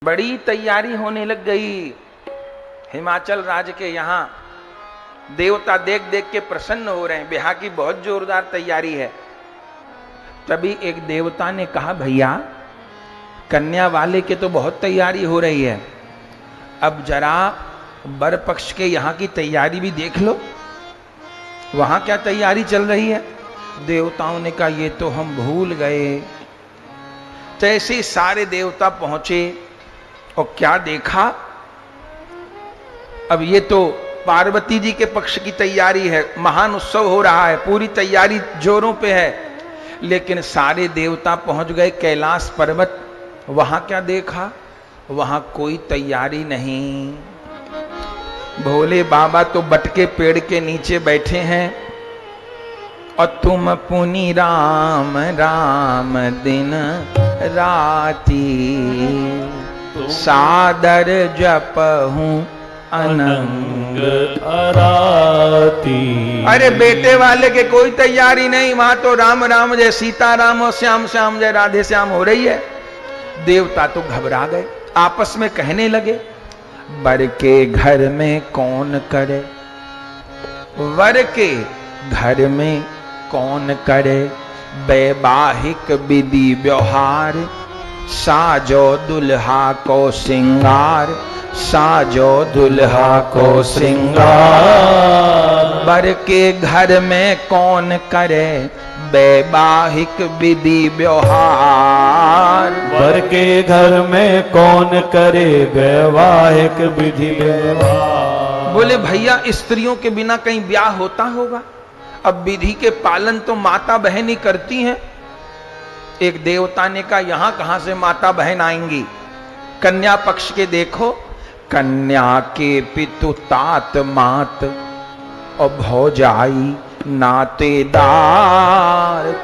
बड़ी तैयारी होने लग गई। हिमाचल राज्य के यहाँ देवता देख देख के प्रसन्न हो रहे हैं, ब्याह की बहुत जोरदार तैयारी है। तभी एक देवता ने कहा, भैया कन्या वाले के तो बहुत तैयारी हो रही है, अब जरा वर पक्ष के यहाँ की तैयारी भी देख लो, वहां क्या तैयारी चल रही है। देवताओं ने कहा, ये तो हम भूल गए। तो ऐसे सारे देवता पहुंचे और क्या देखा, अब ये तो पार्वती जी के पक्ष की तैयारी है, महान उत्सव हो रहा है, पूरी तैयारी जोरों पे है। लेकिन सारे देवता पहुंच गए कैलाश पर्वत, वहां क्या देखा, वहां कोई तैयारी नहीं। भोले बाबा तो बट के पेड़ के नीचे बैठे हैं और तुम पुनि राम राम दिन राती, सादर जपहूं अनंग अराती। अरे बेटे वाले के कोई तैयारी नहीं, वहां तो राम राम जय सीता राम और श्याम श्याम जय राधे श्याम हो रही है। देवता तो घबरा गए, आपस में कहने लगे, वर के घर में कौन करे, वर के घर में कौन करे वैवाहिक विधि व्यवहार, साजो दुल्हा को सिंगार, साजो दुल्हा को सिंगार। वर के घर में कौन करे वैवाहिक विधि व्यवहार, वर के घर में कौन करे वैवाहिक विधि व्यवहार। बोले भैया स्त्रियों के बिना कहीं ब्याह होता होगा, अब विधि के पालन तो माता बहन ही करती हैं। एक देवता ने कहा, यहां कहां से माता बहन आएंगी, कन्या पक्ष के देखो, कन्या के पितु तात मात और भौजाई नातेदार,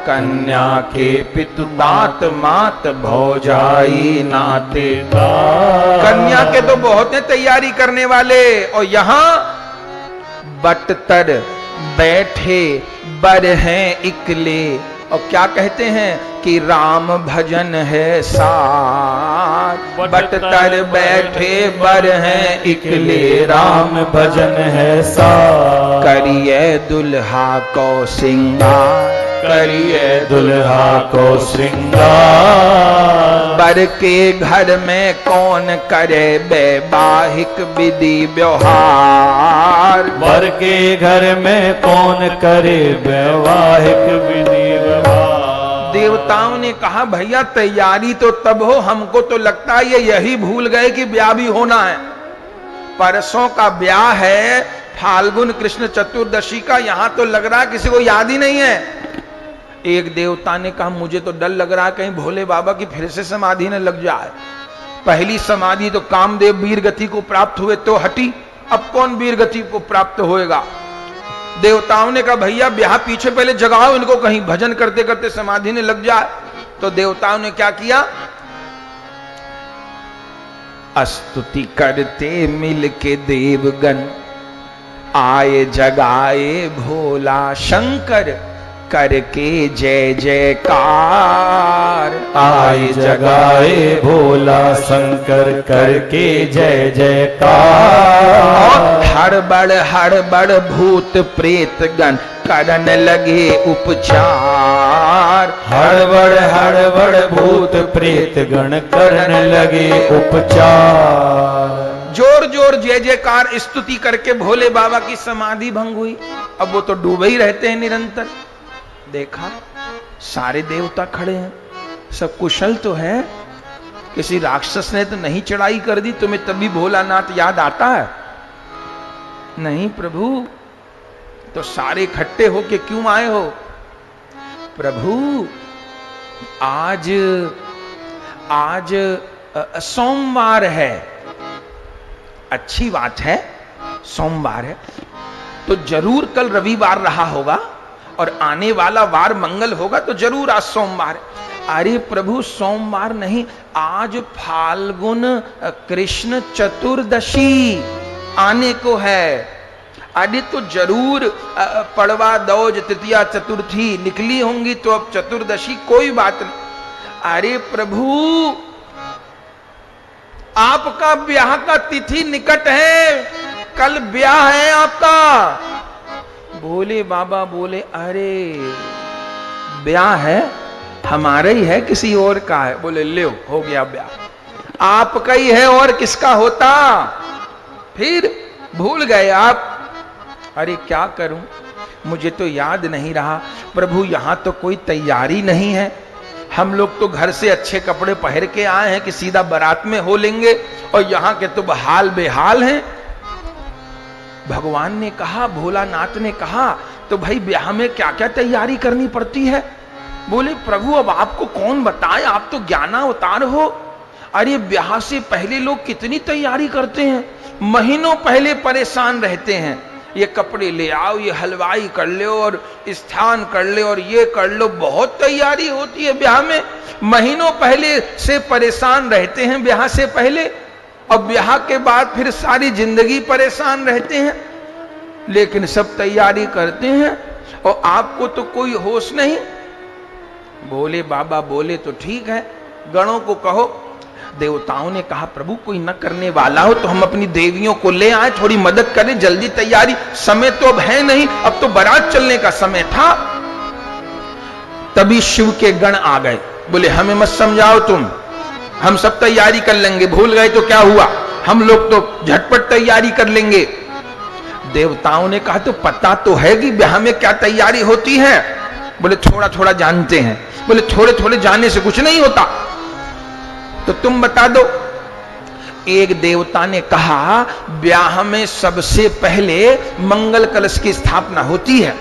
कन्या के पितु तात मात भौजाई नातेदार। कन्या के तो बहुत है तैयारी करने वाले, और यहां बटतर बैठे बर हैं इकले, और क्या कहते हैं कि राम भजन है सार। बटतर बैठे बर हैं इकले, राम भजन है सार। करिए दुल्हा को सिंगार, करिए दुल्हा को श्रृंगार। वर के घर में कौन करे वैवाहिक विधि व्यवहार, वर के घर में कौन करे वैवाहिक विधि व्यवहार। देवताओं ने कहा, भैया तैयारी तो तब हो, हमको तो लगता है ये यही भूल गए कि ब्याह भी होना है। परसों का ब्याह है, फाल्गुन कृष्ण चतुर्दशी का, यहां तो लग रहा है किसी को याद ही नहीं है। एक देवता ने कहा, मुझे तो डर लग रहा है कहीं भोले बाबा की फिर से समाधि न लग जाए। पहली समाधि तो कामदेव वीर गति को प्राप्त हुए तो हटी, अब कौन वीर गति को प्राप्त होएगा। देवताओं ने कहा, भैया ब्याह पीछे पहले जगाओ इनको, कहीं भजन करते करते समाधि ने लग जाए। तो देवताओं ने क्या किया, स्तुति करते मिल के देवगण, आए जगाए भोला शंकर, करके जय जयकार। आए जगाए भोला शंकर, करके जय जयकार। हड़बड़ भूत प्रेत गण करन लगे उपचार। हड़बड़ भूत प्रेत गण करन लगे उपचार। जोर जोर जय जयकार स्तुति करके भोले बाबा की समाधि भंग हुई। अब वो तो डूबे ही रहते हैं निरंतर। देखा सारे देवता खड़े हैं, सब कुशल तो है, किसी राक्षस ने तो नहीं चढ़ाई कर दी, तुम्हें तभी भोलानाथ याद आता है? नहीं प्रभु, तो सारे इकट्ठे होके क्यों आए हो? प्रभु आज सोमवार है। अच्छी बात है, सोमवार है तो जरूर कल रविवार रहा होगा और आने वाला वार मंगल होगा, तो जरूर आज सोमवार है। अरे प्रभु सोमवार नहीं, आज फाल्गुन कृष्ण चतुर्दशी आने को है। अरे तो जरूर पड़वा दौज तृतीया चतुर्थी निकली होंगी, तो अब चतुर्दशी कोई बात नहीं। अरे प्रभु आपका ब्याह का तिथि निकट है, कल ब्याह है आपका। बोले बाबा बोले अरे ब्याह है, हमारा ही है किसी और का है? बोले ले हो गया ब्याह, आपका ही है और किसका होता? फिर भूल गए आप। अरे क्या करूं, मुझे तो याद नहीं रहा। प्रभु यहां तो कोई तैयारी नहीं है, हम लोग तो घर से अच्छे कपड़े पहन के आए हैं कि सीधा बारात में हो लेंगे, और यहां के तो हाल बेहाल हैं। भगवान ने कहा, भोलानाथ ने कहा, तो भाई ब्याह में क्या क्या तैयारी करनी पड़ती है? बोले प्रभु अब आपको कौन बताए, आप तो ज्ञानावतार हो। अरे ब्याह से पहले लोग कितनी तैयारी करते हैं, महीनों पहले परेशान रहते हैं। ये कपड़े ले आओ, ये हलवाई कर लो, और स्थान कर लो, और ये कर लो। बहुत तैयारी होती है ब्याह में, महीनों पहले से परेशान रहते हैं ब्याह से पहले, और ब्याह के बाद फिर सारी जिंदगी परेशान रहते हैं। लेकिन सब तैयारी करते हैं और आपको तो कोई होश नहीं। बोले बाबा बोले तो ठीक है, गणों को कहो। देवताओं ने कहा प्रभु कोई न करने वाला हो तो हम अपनी देवियों को ले आए, थोड़ी मदद करें, जल्दी तैयारी, समय तो अब है नहीं, अब तो बारात चलने का समय था। तभी शिव के गण आ गए, बोले हमें मत समझाओ तुम, हम सब तैयारी कर लेंगे, भूल गए तो क्या हुआ, हम लोग तो झटपट तैयारी कर लेंगे। देवताओं ने कहा तो पता तो है कि ब्याह में क्या तैयारी होती है? बोले थोड़ा थोड़ा जानते हैं। बोले थोड़े थोड़े जानने से कुछ नहीं होता, तो तुम बता दो। एक देवता ने कहा ब्याह में सबसे पहले मंगल कलश की स्थापना होती है।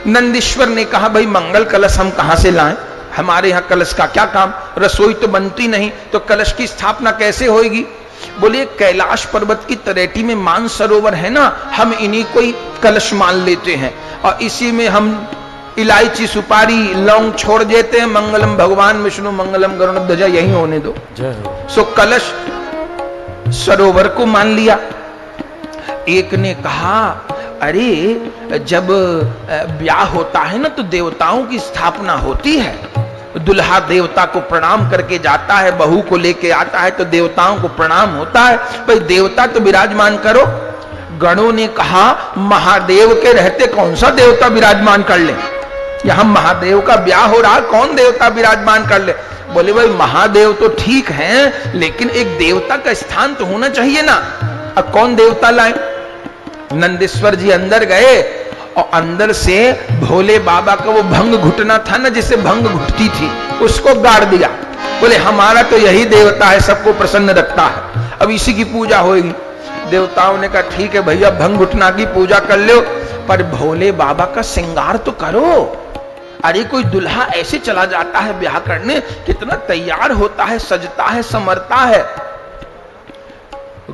नंदीश्वर ने कहा भाई मंगल कलश हम कहां से लाएं, हमारे यहां कलश का क्या काम, रसोई तो बनती नहीं, तो कलश की स्थापना कैसे होगी? बोले कैलाश पर्वत की तरेटी में मानसरोवर है ना, हम इन्हीं को ही कलश मान लेते हैं, और इसी में हम इलायची सुपारी लौंग छोड़ देते हैं, मंगलम भगवान विष्णु मंगलम गरुड़ध्वजा यही होने दो। सो कलश सरोवर को मान लिया। एक ने कहा अरे जब ब्याह होता है ना तो देवताओं की स्थापना होती है, दुल्हा देवता को प्रणाम करके जाता है, बहू को लेके आता है तो देवताओं को प्रणाम होता है, भाई देवता तो विराजमान करो। गणों ने कहा महादेव के रहते कौन सा देवता विराजमान कर ले, यहां महादेव का ब्याह हो रहा, कौन देवता विराजमान कर ले? बोले भाई महादेव तो ठीक हैं, लेकिन एक देवता का स्थान तो होना चाहिए ना, अब कौन देवता लाए? नंदीश्वर जी अंदर गए और अंदर से भोले बाबा का वो भंग घुटना था ना, जिससे भंग घुटती थी, उसको गाड़ दिया। बोले हमारा तो यही देवता है, सबको प्रसन्न रखता है, अब इसी की पूजा होगी। देवताओं ने कहा ठीक है भैया भंग घुटना की पूजा कर लो, पर भोले बाबा का श्रृंगार तो करो। अरे कोई दुल्हा ऐसे चला जाता है ब्याह करने, कितना तैयार होता है, सजता है, संवरता है।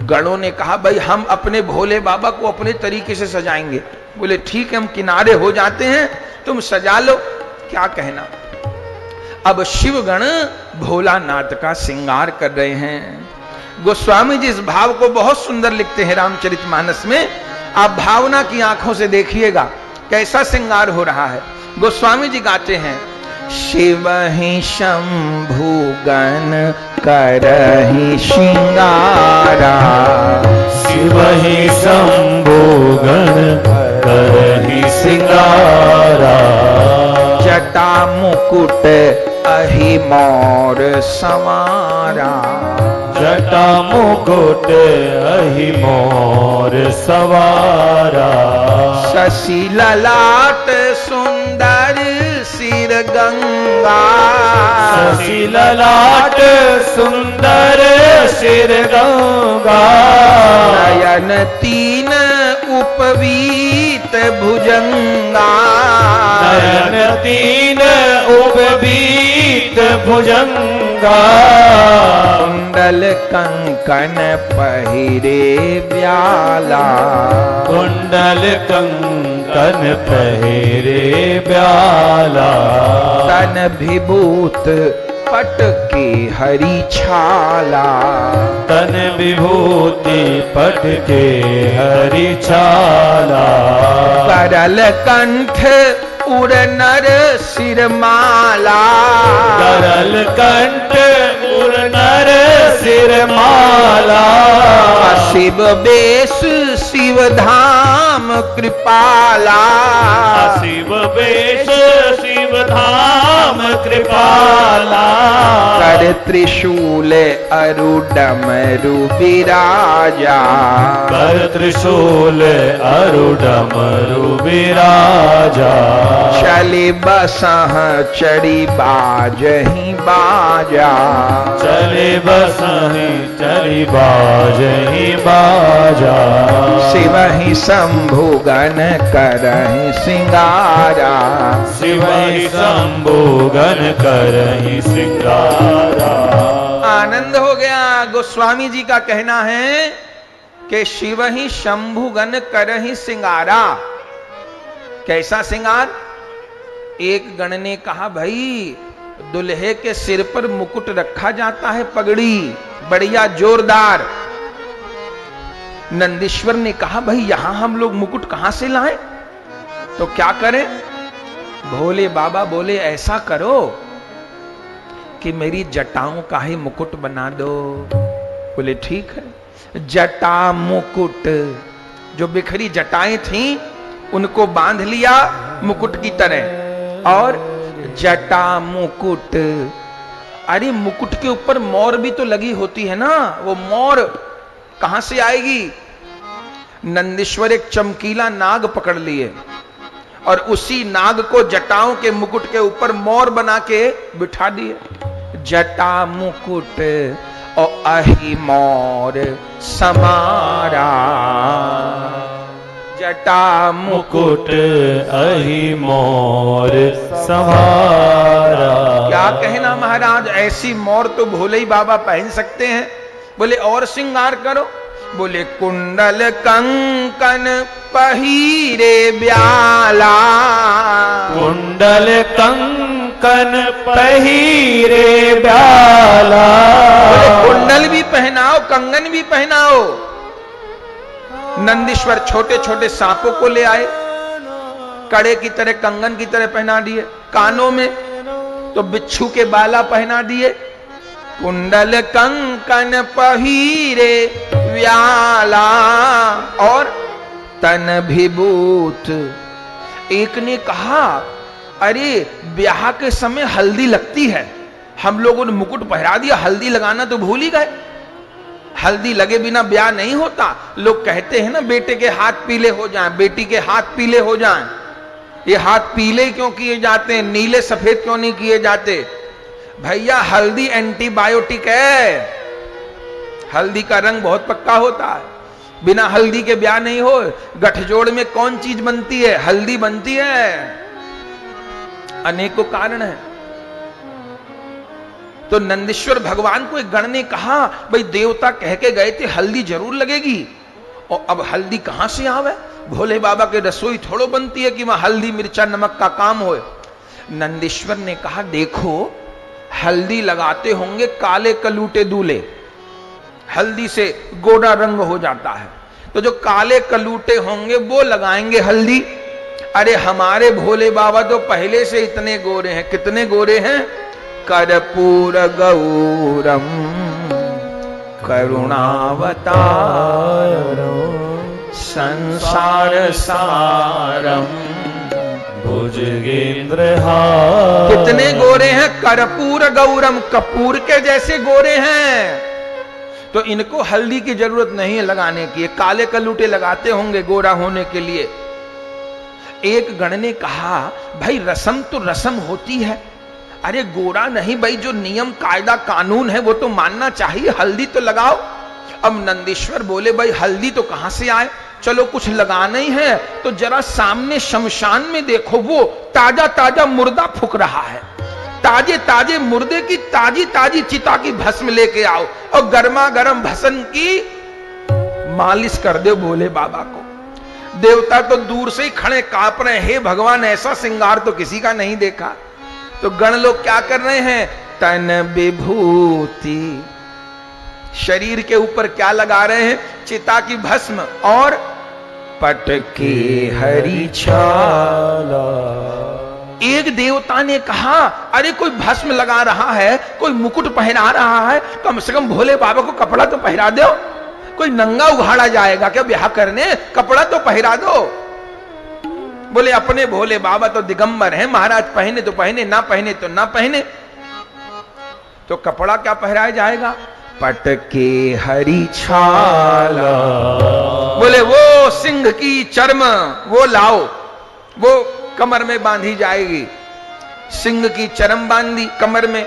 गणों ने कहा भाई हम अपने भोले बाबा को अपने तरीके से सजाएंगे। बोले ठीक है हम किनारे हो जाते हैं, तुम सजा लो, क्या कहना। अब शिवगण भोलानाथ का श्रृंगार कर रहे हैं। गोस्वामी जी इस भाव को बहुत सुंदर लिखते हैं रामचरितमानस में, आप भावना की आंखों से देखिएगा कैसा श्रृंगार हो रहा है। गोस्वामी जी गाते हैं शिव ही शंभु गण करहि श्रृंगारा, शिव ही शंभु गण करहि श्रृंगारा, जटा मुकुट अहि मोर सवारा, जटा मुकुट अहि मोर सवारा, शशि ललाट सुंदर सिर गंगा, शशि ललाट सुंदर सिर गंगा, नयन तीन उपवीत भुजंगा, नयन तीन उपवीत भुजंगा, कुंडल कंकन पहिरे ब्याला, कुंडल कंकन पहिरे ब्याला, तन विभूत पट की हरी छाला, तन विभूति पट के हरि छाला, करल कंठ उर नर सिरमाला, गरल कंठ उर नर सिरमाला, शिव बेश शिव धाम कृपाला, शिव बेश शिव धाम कृपाला, कर त्रिशूल अरु डमरु विराजा, कर त्रिशूल अरु डमरु विराजा, चले बसह चढ़ी बाजही बाजा, चले बसहि चली बाजहि बाजा, शिवहि शंभु गण करहि सिंगारा, शिवहि शंभु गण करहि सिंगारा। आनंद हो गया। गोस्वामी जी का कहना है कि शिव ही शंभु गण करहि सिंगारा। कैसा सिंगार? एक गण ने कहा, भाई दुल्हे के सिर पर मुकुट रखा जाता है, पगड़ी बढ़िया जोरदार। नंदीश्वर ने कहा, भाई यहां हम लोग मुकुट कहां से लाएं? तो क्या करें? भोले बाबा बोले, ऐसा करो कि मेरी जटाओं का ही मुकुट बना दो। बोले ठीक है। जटा मुकुट, जो बिखरी जटाएं थीं उनको बांध लिया मुकुट की तरह, और जटा मुकुट। अरे मुकुट के ऊपर मोर भी तो लगी होती है ना, वो मोर कहां से आएगी? नंदीश्वर एक चमकीला नाग पकड़ लिए और उसी नाग को जटाओं के मुकुट के ऊपर मोर बना के बिठा दिए। जटा मुकुट और अहि मोर समारा, जटा मुकुट अहि मोर समारा। क्या कहना महाराज, ऐसी मोर तो भोले ही बाबा पहन सकते हैं। बोले और श्रृंगार करो। बोले कुंडल कंकन पहिरे ब्याला, कुंडल कंकन पहिरे ब्याला। बोले कुंडल भी पहनाओ, कंगन भी पहनाओ। नंदीश्वर छोटे छोटे सांपों को ले आए, कड़े की तरह कंगन की तरह पहना दिए। कानों में तो बिच्छू के बाला पहना दिए। कुंडल कंकन पहिरे व्याला और तन विभूत। एक ने कहा, अरे ब्याह के समय हल्दी लगती है, हम लोगों ने मुकुट पहरा दिया, हल्दी लगाना तो भूल ही गए। हल्दी लगे बिना ब्याह नहीं होता। लोग कहते हैं ना, बेटे के हाथ पीले हो जाएं, बेटी के हाथ पीले हो जाएं। ये हाथ पीले क्यों किए जाते हैं, नीले सफेद क्यों नहीं किए जाते? भैया हल्दी एंटीबायोटिक है, हल्दी का रंग बहुत पक्का होता है। बिना हल्दी के ब्याह नहीं हो। गठजोड़ में कौन चीज बनती है? हल्दी बनती है। अनेकों कारण है। तो नंदीश्वर भगवान को एक गण ने कहा, भाई देवता कह के गए थे हल्दी जरूर लगेगी, और अब हल्दी कहां से आवे? भोले बाबा के रसोई थोड़ो बनती है कि वहां हल्दी मिर्चा नमक का काम हो। नंदीश्वर ने कहा, देखो हल्दी लगाते होंगे काले कलूटे दूल्हे, हल्दी से गोरा रंग हो जाता है, तो जो काले कलूटे होंगे वो लगाएंगे हल्दी। अरे हमारे भोले बाबा तो पहले से इतने गोरे हैं। कितने गोरे हैं? कर्पूर गौरम करुणावतारम संसार सारम भुजगेंद्र। कितने गोरे हैं? कर्पूर गौरम, कपूर के जैसे गोरे हैं। तो इनको हल्दी की जरूरत नहीं है लगाने की, काले कलूटे लगाते होंगे गोरा होने के लिए। एक गण ने कहा, भाई रस्म तो रस्म होती है, अरे गोरा नहीं भाई, जो नियम कायदा कानून है वो तो मानना चाहिए, हल्दी तो लगाओ। अब नंदीश्वर बोले, भाई हल्दी तो कहां से आए, चलो कुछ लगाना ही है तो जरा सामने शमशान में देखो, वो ताजा ताजा मुर्दा फूक रहा है। ताजे ताजे मुर्दे की ताजी ताजी चिता की भस्म लेके आओ और गर्मा गर्म भस्म की मालिश कर दो भोले बाबा को। देवता तो दूर से ही खड़े कांप रहे, हे भगवान ऐसा श्रृंगार तो किसी का नहीं देखा। तो गण लोग क्या कर रहे हैं? तन विभूति, शरीर के ऊपर क्या लगा रहे हैं? चिता की भस्म और पट की हरी छाला। एक देवता ने कहा, अरे कोई भस्म लगा रहा है, कोई मुकुट पहना रहा है, कम से कम भोले बाबा को कपड़ा तो पहरा दो। कोई नंगा उघाड़ा जाएगा क्या ब्याह करने? कपड़ा तो पहरा दो। बोले अपने भोले बाबा तो दिगंबर हैं महाराज, पहने तो पहने, ना पहने तो ना पहने। तो कपड़ा क्या पहराया जाएगा? पटके हरी छाला। बोले वो सिंह की चर्म वो लाओ, वो कमर में बांधी जाएगी। सिंह की चर्म बांधी कमर में।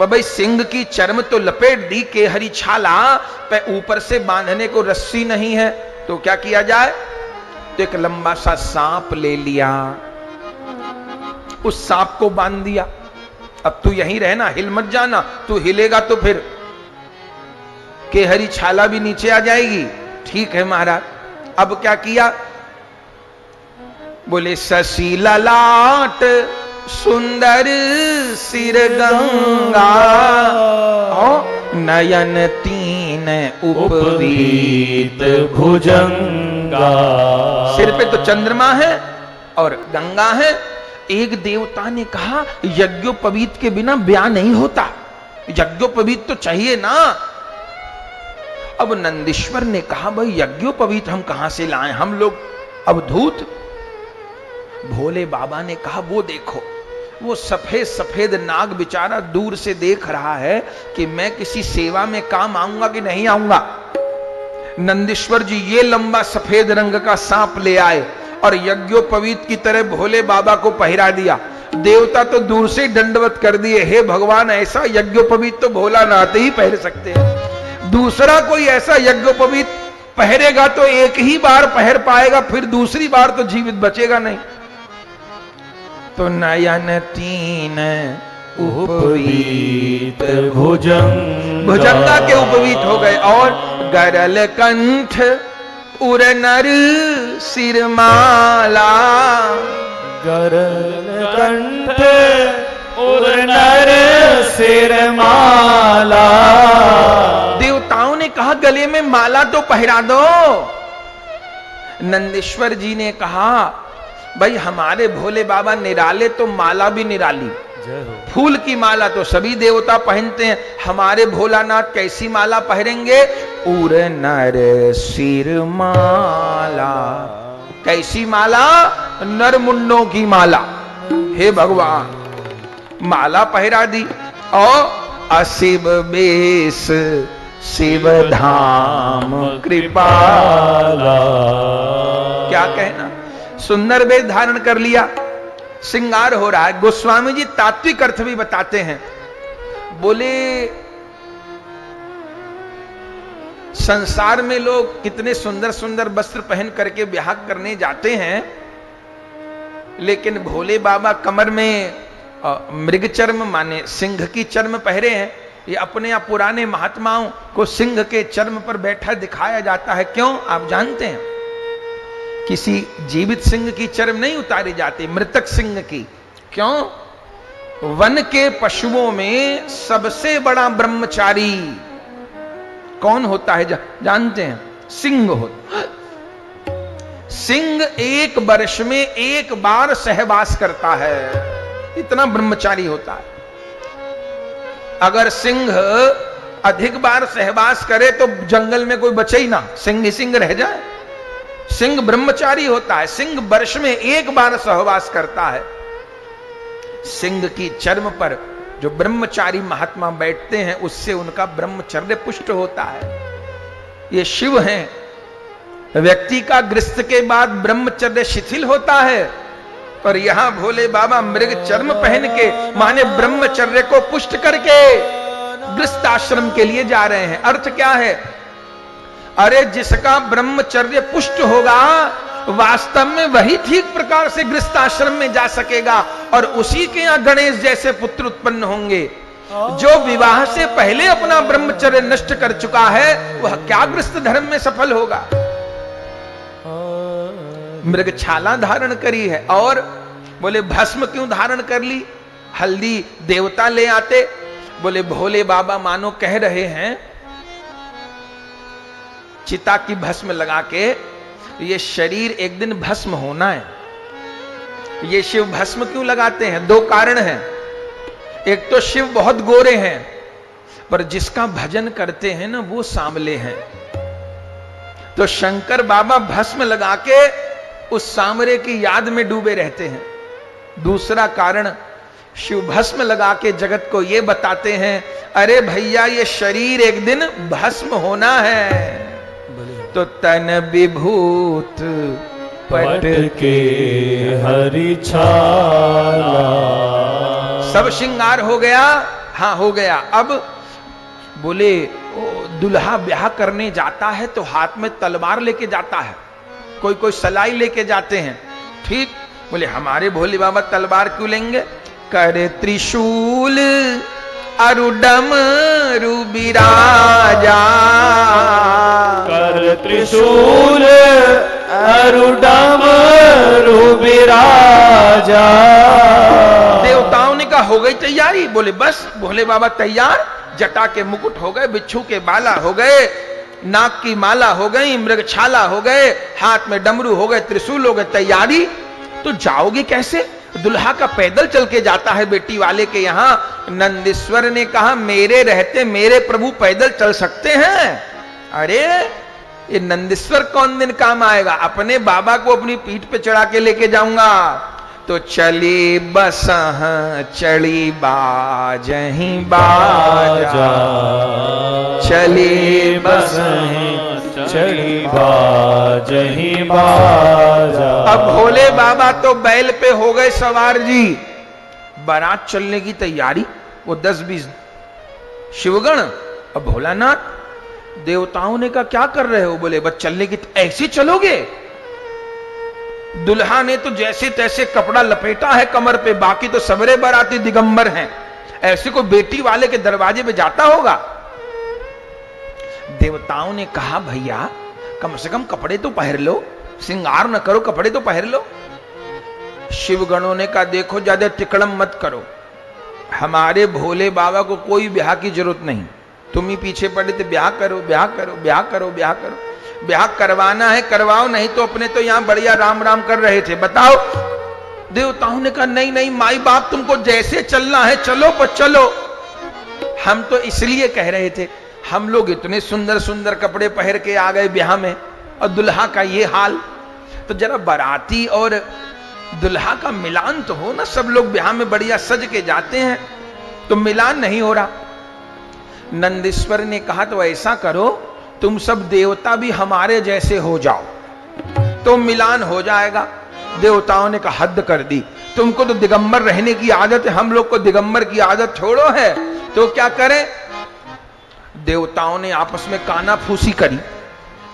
भाई सिंह की चर्म तो लपेट दी, के हरी छाला पे ऊपर से बांधने को रस्सी नहीं है, तो क्या किया जाए? तो एक लंबा सा सांप ले लिया, उस सांप को बांध दिया। अब तू यहीं रहना, हिल मत जाना, तू हिलेगा तो फिर के हरी छाला भी नीचे आ जाएगी। ठीक है महाराज। अब क्या किया? बोले शशि ललाट सुंदर सिर गंगा, नयन तीन उपवीत भुजंगा। सिर पे तो चंद्रमा है और गंगा है। एक देवता ने कहा, यज्ञोपवीत के बिना ब्याह नहीं होता, यज्ञोपवीत तो चाहिए ना। अब नंदीश्वर ने कहा, भाई यज्ञोपवीत हम कहां से लाएं, हम लोग अवधूत। भोले बाबा ने कहा, वो देखो वो सफेद सफेद नाग बेचारा दूर से देख रहा है कि मैं किसी सेवा में काम आऊंगा कि नहीं आऊंगा। नंदीश्वर जी ये लंबा सफेद रंग का सांप ले आए और यज्ञोपवीत की तरह भोले बाबा को पहरा दिया। देवता तो दूर से दंडवत कर दिए, हे भगवान ऐसा यज्ञोपवीत तो भोला नाथ ही पहन सकते हैं, दूसरा कोई ऐसा यज्ञोपवीत पहरेगा तो एक ही बार पहर पाएगा, फिर दूसरी बार तो जीवित बचेगा नहीं। तो नयन तीन उपवीत भुजंगा के उपवीत हो गए। और गरल कंठ उर नर सिरमाला, गरल कंठ उर नर सिरमाला। देवताओं ने कहा, गले में माला तो पहरा दो। नंदीश्वर जी ने कहा, भाई हमारे भोले बाबा निराले तो माला भी निराली, फूल की माला तो सभी देवता पहनते हैं, हमारे भोलानाथ कैसी माला पहनेंगे? उर नर सिर माला। कैसी माला? नर मुंडों की माला। हे भगवान, माला पहरा दी। और अशिव बेस शिव धाम कृपाला। क्या कहना, सुंदर वेश धारण कर लिया, श्रृंगार हो रहा है। गोस्वामी जी तात्विक अर्थ भी बताते हैं। बोले संसार में लोग कितने सुंदर सुंदर वस्त्र पहन करके ब्याह करने जाते हैं, लेकिन भोले बाबा कमर में मृग चर्म माने सिंह की चर्म पहरे हैं। ये अपने आप पुराने महात्माओं को सिंह के चर्म पर बैठा दिखाया जाता है। क्यों? आप जानते हैं, किसी जीवित सिंह की चर्म नहीं उतारी जाती, मृतक सिंह की। क्यों? वन के पशुओं में सबसे बड़ा ब्रह्मचारी कौन होता है जानते हैं? सिंह होता। सिंह एक वर्ष में एक बार सहवास करता है, इतना ब्रह्मचारी होता है। अगर सिंह अधिक बार सहवास करे तो जंगल में कोई बचे ही ना, सिंह ही सिंह रह जाए। सिंह ब्रह्मचारी होता है, सिंह वर्ष में एक बार सहवास करता है। सिंह की चर्म पर जो ब्रह्मचारी महात्मा बैठते हैं, उससे उनका ब्रह्मचर्य पुष्ट होता है। ये शिव हैं। व्यक्ति का गृहस्थ के बाद ब्रह्मचर्य शिथिल होता है, पर यहां भोले बाबा मृग चर्म पहन के माने ब्रह्मचर्य को पुष्ट करके गृहस्थ आश्रम के लिए जा रहे हैं। अर्थ क्या है? अरे जिसका ब्रह्मचर्य पुष्ट होगा, वास्तव में वही ठीक प्रकार से गृहस्थ आश्रम में जा सकेगा और उसी के यहां गणेश जैसे पुत्र उत्पन्न होंगे। जो विवाह से पहले अपना ब्रह्मचर्य नष्ट कर चुका है, वह क्या गृहस्थ धर्म में सफल होगा? मृगछाला धारण करी है। और बोले भस्म क्यों धारण कर ली? हल्दी देवता ले आते। बोले भोले बाबा मानो कह रहे हैं, चिता की भस्म लगा के ये शरीर एक दिन भस्म होना है, ये शिव भस्म क्यों लगाते हैं? दो कारण हैं। एक तो शिव बहुत गोरे हैं, पर जिसका भजन करते हैं ना वो सांवले हैं, तो शंकर बाबा भस्म लगा के उस सांवरे की याद में डूबे रहते हैं। दूसरा कारण, शिव भस्म लगा के जगत को ये बताते हैं, अरे भैया ये शरीर एक दिन भस्म होना है, तो तन विभूत पट के हरि छाला। सब श्रृंगार हो गया, हाँ हो गया। अब बोले दुल्हा ब्याह करने जाता है तो हाथ में तलवार लेके जाता है, कोई कोई सलाई लेके जाते हैं, ठीक। बोले हमारे भोले बाबा तलवार क्यों लेंगे? करे त्रिशूल अरुडम रुबिराजा, कर त्रिशूल अरुडम रुबिराजा। देवताओं ने कहा हो गई तैयारी? बोले बस। भोले बाबा तैयार, जटा के मुकुट हो गए, बिच्छू के बाला हो गए, नाक की माला हो गई, मृगछाला हो गए, हाथ में डमरू हो गए, त्रिशूल हो गए, तैयारी। तो जाओगे कैसे? दुल्हा का पैदल चल के जाता है बेटी वाले के यहां। नंदीश्वर ने कहा मेरे रहते मेरे प्रभु पैदल चल सकते हैं? अरे ये नंदीश्वर कौन दिन काम आएगा? अपने बाबा को अपनी पीठ पे चढ़ा के लेके जाऊंगा। तो चली बसह चढ़ी बाजही बाजा, चली बसह चढ़ी बाजही बाजा। अब भोले बाबा तो बैल पे हो गए सवार जी, बारात चलने की तैयारी। वो 10-20 शिवगण और भोलानाथ। देवताओं ने कहा क्या कर रहे हो? बोले बस चलने की। ऐसे चलोगे? दुल्हा ने तो जैसे तैसे कपड़ा लपेटा है कमर पे, बाकी तो सबरे बाराती दिगंबर हैं। ऐसे को बेटी वाले के दरवाजे पे जाता होगा? देवताओं ने कहा भैया कम से कम कपड़े तो पहन लो, श्रृंगार न करो, कपड़े तो पहन लो। शिवगणों ने कहा देखो ज्यादा टिकड़म मत करो, हमारे भोले बाबा को कोई ब्याह की जरूरत नहीं, तुम ही पीछे पड़े थे, ब्याह करो ब्याह करो ब्याह करो ब्याह करो। ब्याह करवाना है करवाओ, नहीं तो अपने तो यहां बढ़िया राम राम कर रहे थे, बताओ। देवताओं ने कहा नहीं नहीं माई बाप तुमको जैसे चलना है चलो, पर चलो। हम तो इसलिए कह रहे थे, हम लोग इतने सुंदर सुंदर कपड़े पहन के आ गए ब्याह में, और दुल्हा का ये हाल। तो जरा बाराती और दुल्हा का मिलान तो हो ना, सब लोग ब्याह में बढ़िया सज के जाते हैं, तो मिलान नहीं हो रहा। नंदीश्वर ने कहा तो ऐसा करो तुम सब देवता भी हमारे जैसे हो जाओ तो मिलान हो जाएगा। देवताओं ने कहा हद कर दी, तुमको तो दिगंबर रहने की आदत है, हम लोग को दिगंबर की आदत छोड़ो है, तो क्या करें? देवताओं ने आपस में काना फूसी करी।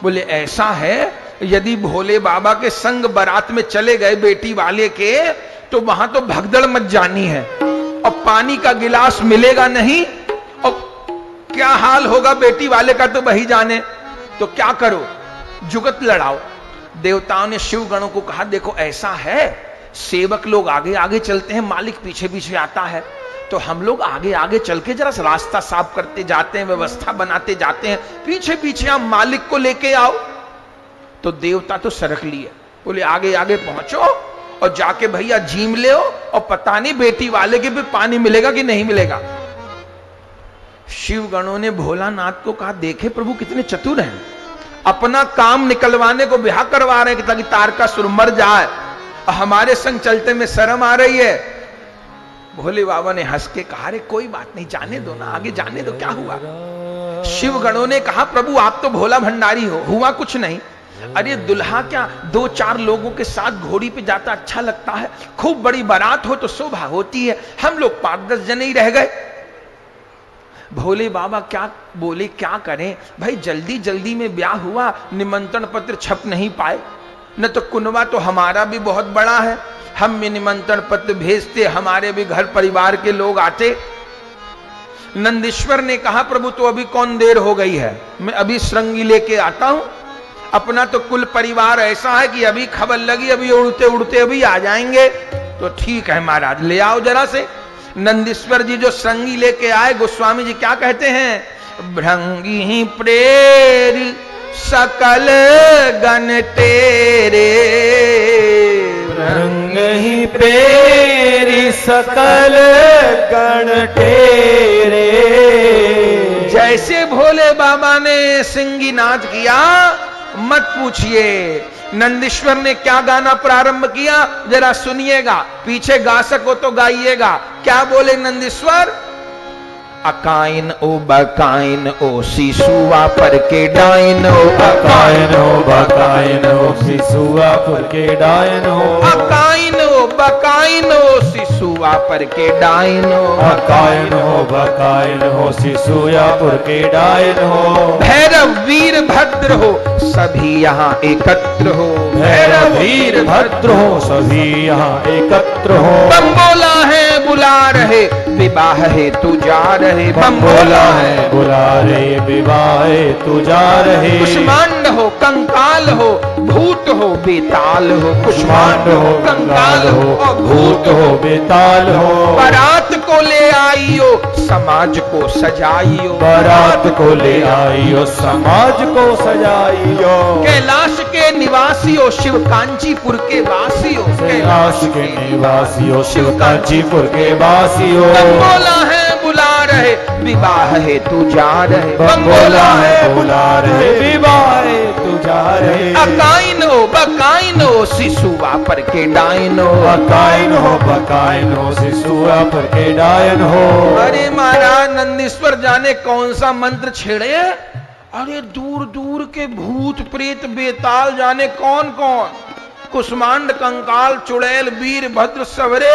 बोले ऐसा है यदि भोले बाबा के संग बारात में चले गए बेटी वाले के, तो वहां तो भगदड़ मच जानी है, और पानी का गिलास मिलेगा नहीं, और क्या हाल होगा बेटी वाले का तो वही जाने। तो क्या करो? जुगत लड़ाओ। देवताओं ने शिव गणों को कहा देखो ऐसा है, सेवक लोग आगे आगे चलते हैं, मालिक पीछे पीछे आता है, तो हम लोग आगे आगे चल के जरा रास्ता साफ करते जाते हैं, व्यवस्था बनाते जाते हैं, पीछे पीछे आप मालिक को लेके आओ। तो देवता तो सरक लिए, बोले आगे आगे पहुंचो और जाके भैया झीम ले, और पता नहीं बेटी वाले के भी पानी मिलेगा कि नहीं मिलेगा। शिव गणों ने भोलानाथ को कहा देखे प्रभु कितने चतुर हैं, अपना काम निकलवाने को ब्याह करवा रहे हैं ताकि तारकासुर मर जाए, और हमारे संग चलते में शर्म आ रही है। भोले बाबा ने हंस के कहा रे कोई बात नहीं, जाने दो ना, आगे जाने दो, क्या हुआ। शिव गणों ने कहा प्रभु आप तो भोला भंडारी हो, हुआ कुछ नहीं। अरे दुल्हा क्या 2-4 लोगों के साथ घोड़ी पे जाता अच्छा लगता है, खूब बड़ी बारात हो तो शोभा होती है, हम लोग 5-10 जने ही रह गए। भोले बाबा क्या बोले क्या करें भाई, जल्दी जल्दी में ब्याह हुआ, निमंत्रण पत्र छप नहीं पाए, न तो कुनवा तो हमारा भी बहुत बड़ा है, हम भी निमंत्रण पत्र भेजते, हमारे भी घर परिवार के लोग आते। नंदीश्वर ने कहा प्रभु तो अभी कौन देर हो गई है, मैं अभी श्रृंगी लेके आता हूं, अपना तो कुल परिवार ऐसा है कि अभी खबर लगी, अभी उड़ते उड़ते अभी आ जाएंगे। तो ठीक है महाराज ले आओ जरा से। नंदीश्वर जी जो श्रृंगी लेके आए, गोस्वामी जी क्या कहते हैं, भृंगी ही प्रेर सकल गण तेरे, भृंग ही पेरी सकल गण टेरे। जैसे भोले बाबा ने सिंगी नाच किया मत पूछिए। नंदीश्वर ने क्या गाना प्रारंभ किया जरा सुनिएगा, पीछे गा सको तो गाइएगा। क्या बोले नंदीश्वर? अकाइन ओ बकाइन ओ सिसुआ पर के डाइन हो, अकाइन हो बकाइन हो सिसुआ पर के डायन हो, अकाइन ओ बकाइन हो सिसुआ पर के डाइन हो, अकाइन हो बकाइन हो सिसुआ पर के डायन हो। भैरव वीर भद्र हो सभी यहाँ एकत्र हो, भैरव वीर भद्र हो सभी यहाँ एकत्र हो। बम्बोला है बुला रहे विवाह है तू जा रहे, बम्बोला है बुला रहे विवाह तू जा रहे। कुष्मांड हो कंकाल हो भूत हो बेताल हो, कुष्मांड हो कंकाल हो और भूत हो बेताल हो। बारात को ले आइयो समाज को सजाइयो, बारात को ले आइयो समाज को सजाइयो। कैलाश के निवासियों शिव कांचीपुर के वासियों, कैलाश के निवासियों शिव कांचीपुर के वासियों। बम्बोला है बुला रहे विवाह है तू जा रहे, बम्बोला है बुला रहे विवाह तू जा रहे। अकाइन हो बकाइन हो सिसुआ पर के डाइन हो, अकाइन हो बकाइन हो सिसुआ पर के डायन हो। अरे महाराज नंदीश्वर जाने कौन सा मंत्र छेड़े। अरे दूर दूर के भूत प्रेत बेताल जाने कौन कौन, कुष्मांड कंकाल चुड़ैल वीर भद्र सवरे।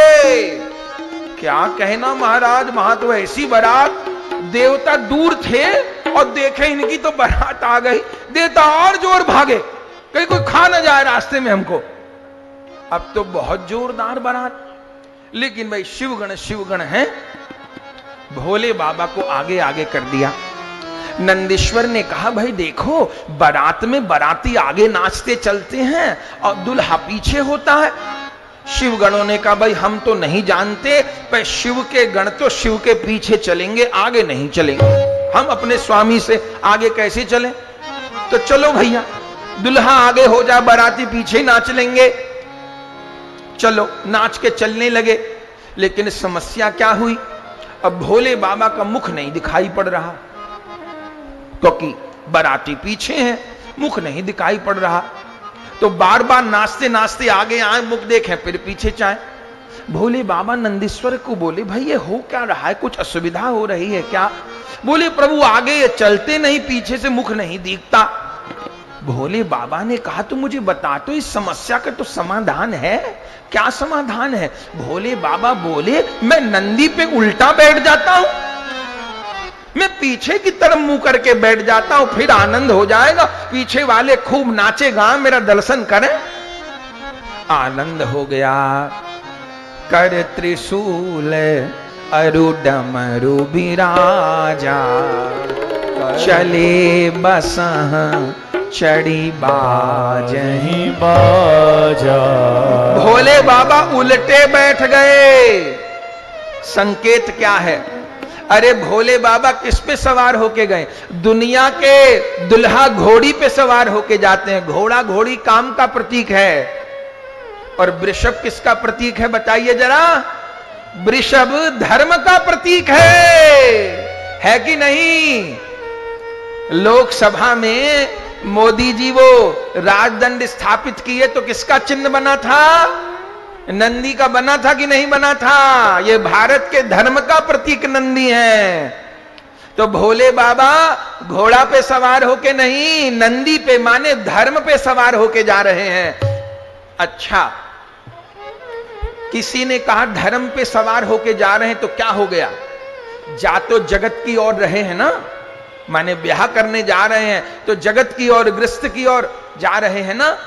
क्या कहना महाराज, वहां तो ऐसी बारात, देवता दूर थे और देखे इनकी तो बारात आ गई, देवता और जोर भागे कहीं कोई खा ना जाए रास्ते में हमको। अब तो बहुत जोरदार बारात, लेकिन भाई शिवगण हैं, भोले बाबा को आगे आगे कर दिया। नंदीश्वर ने कहा भाई देखो बारात में बाराती आगे नाचते चलते हैं और दुल्हा पीछे होता है। शिवगणों ने कहा भाई हम तो नहीं जानते, पर शिव के गण तो शिव के पीछे चलेंगे आगे नहीं चलेंगे, हम अपने स्वामी से आगे कैसे चलें। तो चलो भैया दुल्हा आगे हो जा बाराती पीछे नाच लेंगे। चलो नाच के चलने लगे, लेकिन समस्या क्या हुई, अब भोले बाबा का मुख नहीं दिखाई पड़ रहा, क्योंकि बाराती पीछे हैं, मुख नहीं दिखाई पड़ रहा। तो बार बार नाचते नाचते आगे आए, मुख देखें फिर पीछे चाहे। भोले बाबा नंदीश्वर को बोले भाई ये हो क्या रहा है, कुछ असुविधा हो रही है क्या। बोले प्रभु आगे ये चलते नहीं, पीछे से मुख नहीं दिखता। भोले बाबा ने कहा तो मुझे बता, तो इस समस्या का तो समाधान है। क्या समाधान है? भोले बाबा बोले मैं नंदी पे उल्टा बैठ जाता हूं, मैं पीछे की तरफ मुंह करके बैठ जाता हूं, फिर आनंद हो जाएगा, पीछे वाले खूब नाचेगा, मेरा दर्शन करें। आनंद हो गया। कर त्रिशूल अरुडमरु बिराजा, चले बसह चढ़ी बाजहि बाजा। भोले बाबा उल्टे बैठ गए। संकेत क्या है? अरे भोले बाबा किस पे सवार होके गए? दुनिया के दुल्हा घोड़ी पे सवार होके जाते हैं। घोड़ा घोड़ी काम का प्रतीक है, और वृषभ किसका प्रतीक है बताइए जरा? वृषभ धर्म का प्रतीक है कि नहीं? लोकसभा में मोदी जी वो राजदंड स्थापित किए तो किसका चिन्ह बना था? नंदी का बना था कि नहीं बना था? ये भारत के धर्म का प्रतीक नंदी है। तो भोले बाबा घोड़ा पे सवार होके नहीं, नंदी पे माने धर्म पे सवार होके जा रहे हैं। अच्छा, किसी ने कहा धर्म पे सवार होके जा रहे हैं तो क्या हो गया? जा तो जगत की ओर रहे हैं ना, माने ब्याह करने जा रहे हैं तो जगत की ओर, गृहस्थ की ओर जा रहे हैं ना।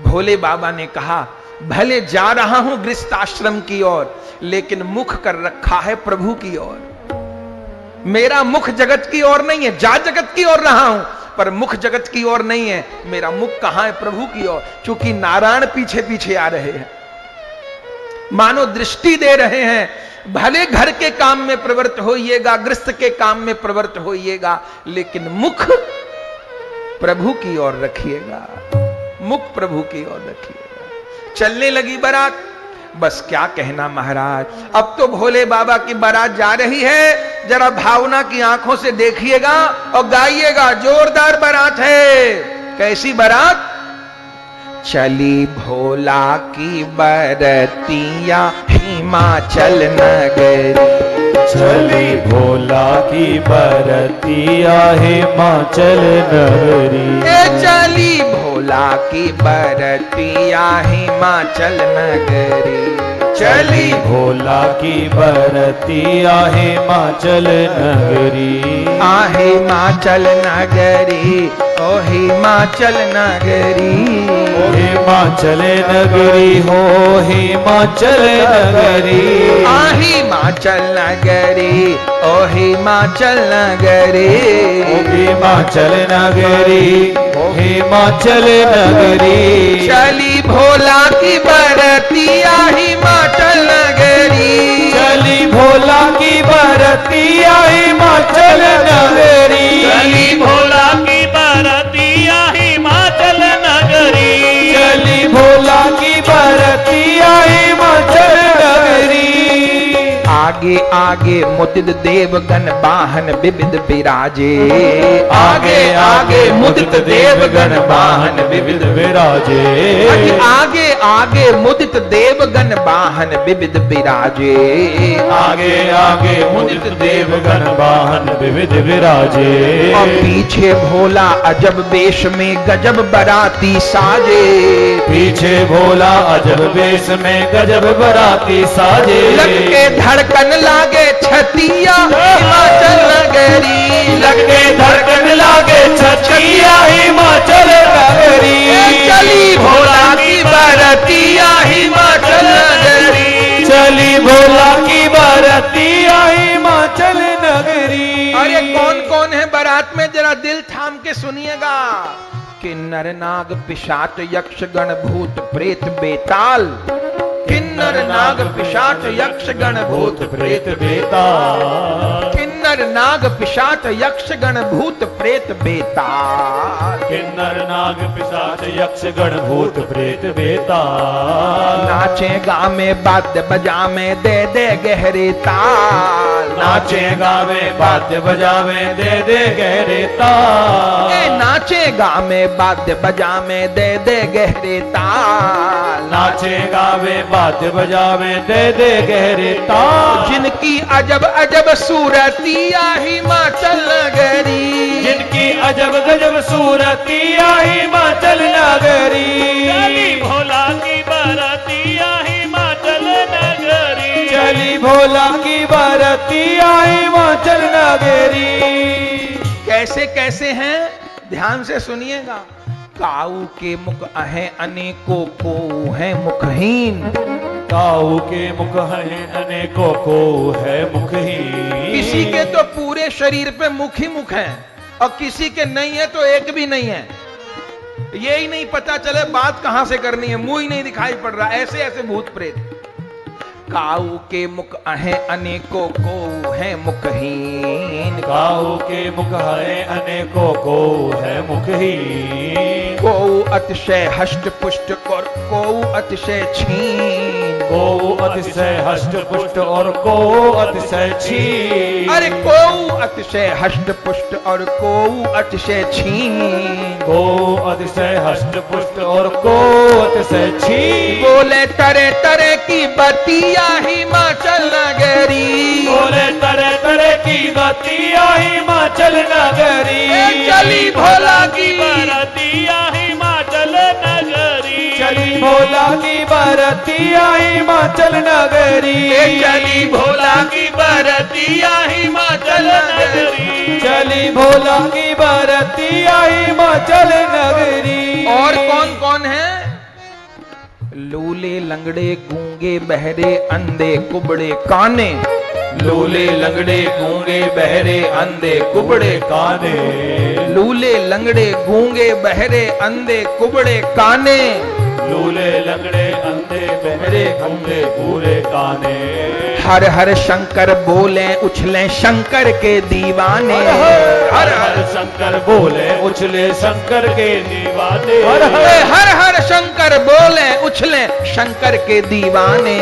भोले बाबा ने कहा भले जा रहा हूं गृहस्थ आश्रम की ओर, लेकिन मुख कर रखा है प्रभु की ओर। मेरा मुख जगत की ओर नहीं है, जा जगत की ओर रहा हूं पर मुख जगत की ओर नहीं है। मेरा मुख कहां है? प्रभु की ओर। क्योंकि नारायण पीछे पीछे आ रहे हैं, मानो दृष्टि दे रहे हैं। भले घर के काम में प्रवृत्त होइएगा, गृहस्थ के काम में प्रवृत्त होइएगा, लेकिन मुख प्रभु की ओर रखिएगा, मुख प्रभु की ओर रखिएगा। चलने लगी बारात। बस क्या कहना महाराज, अब तो भोले बाबा की बारात जा रही है, जरा भावना की आंखों से देखिएगा और गाइएगा, जोरदार बारात है। कैसी बारात? चली भोला की बरतिया हिमाचल नगरी, चली भोला की बरतिया हिमाचल नगरी, चली भोला की बरतिया हिमाचल नगरी, चली भोला की बरतिया हिमाचल नगरी, हिमाचल नगरी, ओ हिमाचल नगरी, ओ हिमाचल नगरी हो हिमाचल नगरी, हिमाचल नगरी, ओ हिमाचल नगरी, ओ हिमाचल नगरी, ओ हिमाचल नगरी, चली भोला की बरतिया हिमाचल नगरी, चली भोला की बरतिया हिमाचल नगरी, चली भोला की बरतिया हिमाचल नगरी, चली भोला की बरतिया हिमाचल नगरी। आगे आगे मुदित देवगण वाहन विविध विराजे, आगे आगे मुदित देवगण वाहन विविध विराजे, आगे आगे मुदित देवगण वाहन विविध विराजे, आगे आगे मुदित देवगण वाहन विविध विराजे, और पीछे भोला अजब वेश में गजब बराती साजे, पीछे भोला अजब वेश में गजब बराती साजे, लग के धड़कन लागे छतिया हिमाचल नगरी, लग के धड़कन लागे छतिया हिमाचल नगरी, चली भोला की बरतिया हिमाचल नगरी, चली भोला की बरतिया हिमाचल नगरी। और ये कौन कौन है बारात में, जरा दिल थाम के सुनिएगा। किन्नर नाग पिशाच यक्ष गण भूत प्रेत बेताल, किन्नर नाग पिशाच यक्ष गण भूत प्रेत बेताल, किन्नर नाग पिशाच यक्ष गण भूत प्रेत बेताल, किन्नर नाग पिशाच यक्ष गण भूत प्रेत बेताल, नाचे गामे वाद्य बजामे दे दे गहरे ताल, नाचे गावे वाद्य बजावे दे दे गहरे ताल, नाचे गामे वाद्य बजामे दे दे गहरे ताल, नाचे गावे वाद्य बजावे दे दे गहरे ताल, जिनकी अजब अजब सूरतिया हिमाचल नगरी, जिनकी अजब गजब सूरतिया हिमाचल नगरी, चली भोला की बरतिया हिमाचल नगरी, चली भोला की बरतिया हिमाचल नगरी। कैसे कैसे हैं, ध्यान से सुनिएगा। काऊ के मुख अहे अनेकों को है मुखहीन, काऊ के मुख है अनेकों को है मुखहीन, किसी के तो पूरे शरीर पे मुख ही मुख है और किसी के नहीं है तो एक भी नहीं है, ये ही नहीं पता चले बात कहां से करनी है, मुंह ही नहीं दिखाई पड़ रहा, ऐसे ऐसे भूत प्रेत। काऊ के मुख अहे अनेकों को है मुखहीन, काऊ के मुख है अनेकों को है मुखहीन, को अतिशय हष्ट पुष्ट और को अतिशय छीन, को अतिशय हष्ट पुष्ट और को अतिशय छीन, अरे को अतिशय हष्ट पुष्ट और को अतिशय छीन, को अतिशय हष्ट पुष्ट और को अतिशय छीन, बोले तरह तरह की बतिया हिमाचल नगरी, बोले तरह तरह की बतिया हिमाचल नगरी, चली भोला की बरतिया हिमाचल नगरी, चली भोला की बरतिया हिमाचल नगरी, चली भोला की बरतिया हिमाचल नगरी, चली भोला की बरतिया हिमाचल नगरी। और कौन कौन है? लूले लंगड़े गूंगे बहरे अंधे कुबड़े काने, लूले लंगड़े गूंगे बहरे अंधे कुबड़े काने, लूले लंगड़े गूंगे बहरे अंधे कुबड़े काने, लूले लंगड़े अंधे बहरे गूंगे पूरे काने, हर हर शंकर बोले उछले शंकर के दीवाने, हर हर शंकर बोले उछले शंकर के दीवाने हर हर शंकर बोले उछले शंकर के दीवाने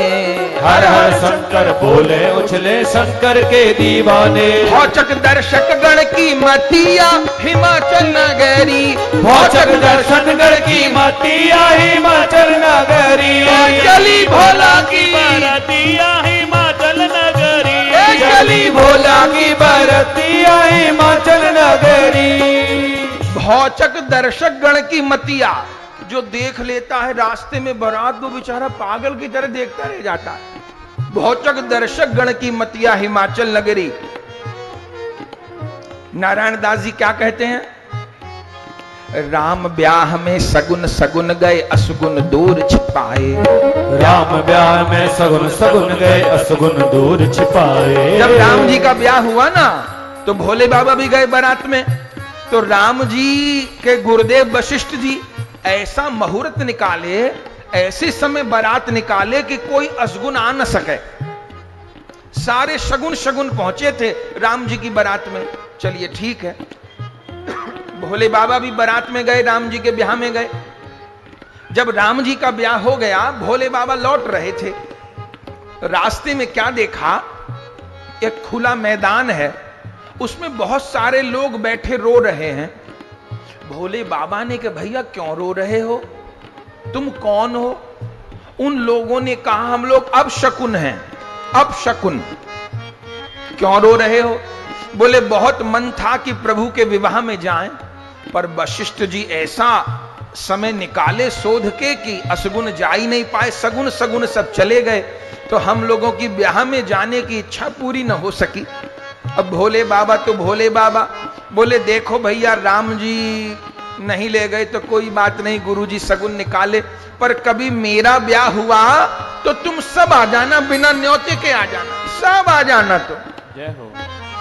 हर हर शंकर बोले उछले शंकर के दीवाने भौचक दर्शक गण की मतिया हिमाचल नगरी भौचक दर्शन गण की मतिया हिमाचल नगरी चली भोला की बरतिया हिमाचल नगरी चली भोला की बरतिया हिमाचल नगरी भौचक दर्शक गण की मतिया जो देख लेता है रास्ते में बारात वो बेचारा पागल की तरह देखता रह जाता है। भौचक दर्शक गण की मतिया हिमाचल नगरी। नारायण दास जी क्या कहते हैं? राम ब्याह में सगुन सगुन गए असगुन दूर छिपाए राम ब्याह में सगुन सगुन गए असगुन दूर छिपाए जब राम जी का ब्याह हुआ ना तो भोले बाबा भी गए बारात में। तो राम जी के गुरुदेव वशिष्ठ जी ऐसा मुहूर्त निकाले ऐसे समय बारात निकाले कि कोई असगुन आ न सके। सारे शगुन शगुन पहुंचे थे राम जी की बारात में। चलिए ठीक है, भोले बाबा भी बारात में गए, राम जी के ब्याह में गए। जब राम जी का ब्याह हो गया भोले बाबा लौट रहे थे, रास्ते में क्या देखा? एक खुला मैदान है, उसमें बहुत सारे लोग बैठे रो रहे हैं। भोले बाबा ने कहा भैया क्यों रो रहे हो, तुम कौन हो? उन लोगों ने कहा हम लोग अब शकुन हैं, अब शकुन। क्यों रो रहे हो? बोले बहुत मन था कि प्रभु के विवाह में जाएं, पर वशिष्ठ जी ऐसा समय निकाले शोध के कि असगुन जा ही नहीं पाए, सगुन सगुन सब चले गए, तो हम लोगों की ब्याह में जाने की इच्छा पूरी न हो सकी। अब भोले बाबा तो भोले बाबा बोले देखो भैया राम जी नहीं ले गए तो कोई बात नहीं, गुरु जी सगुन निकाले, पर कभी मेरा ब्याह हुआ तो तुम सब आ जाना, बिना न्योते के आ जाना, सब आ जाना। तो जय हो।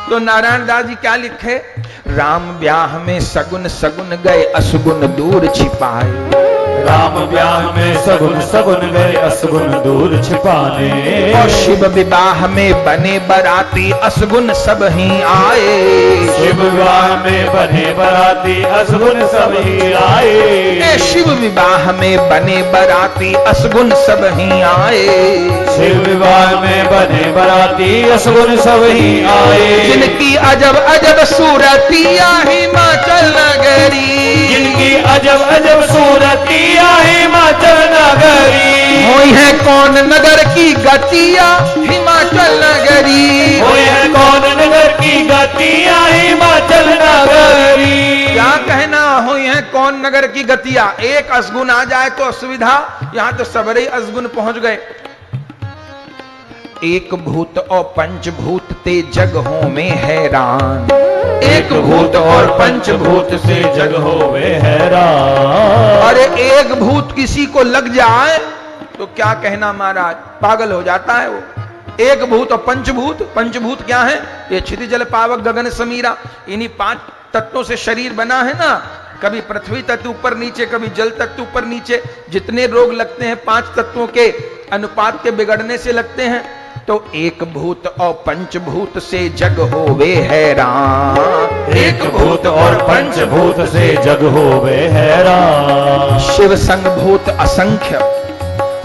तो नारायण दास जी क्या लिखे? राम ब्याह में सगुन सगुन गए असगुन दूर छिपाए राम ब्याह में सगुन सगुन गए असगुन दूर छिपाने और शिव विवाह में बने बराती असगुन सब ही आए शिव विवाह में बने बराती असगुन सब ही आए शिव विवाह में बने बराती असगुन सब ही आए शिव विवाह में बने बराती असगुन सब ही आए जिनकी अजब अजब सूरतिया हिमाचल नगरी जिनकी अजब अजब सूरतिया हिमाचल नगरी हुई है कौन नगर की गतिया हिमाचल नगरी हुई है कौन नगर की गतिया हिमाचल नगरी क्या कहना हुई है कौन नगर की गतिया? एक असगुन आ जाए तो असुविधा, यहां तो सबरे असगुन पहुंच गए। एक भूत और पंचभूत ते जगहों में हैरान एक भूत और पंचभूत से जग होवे हैरान अरे एक भूत किसी को लग जाए तो क्या कहना महाराज, पागल हो जाता है वो। एक भूत और पंचभूत, पंचभूत क्या है? ये क्षितिज जल पावक गगन समीरा, इन्हीं 5 तत्वों से शरीर बना है ना। कभी पृथ्वी तत्व ऊपर नीचे, कभी जल तत्व ऊपर नीचे। जितने रोग लगते हैं 5 तत्वों के अनुपात के बिगड़ने से लगते हैं। तो एक भूत और पंचभूत से जग होवे हैरान एक भूत और पंचभूत से जग होवे हैरान शिव संग भूत असंख्य,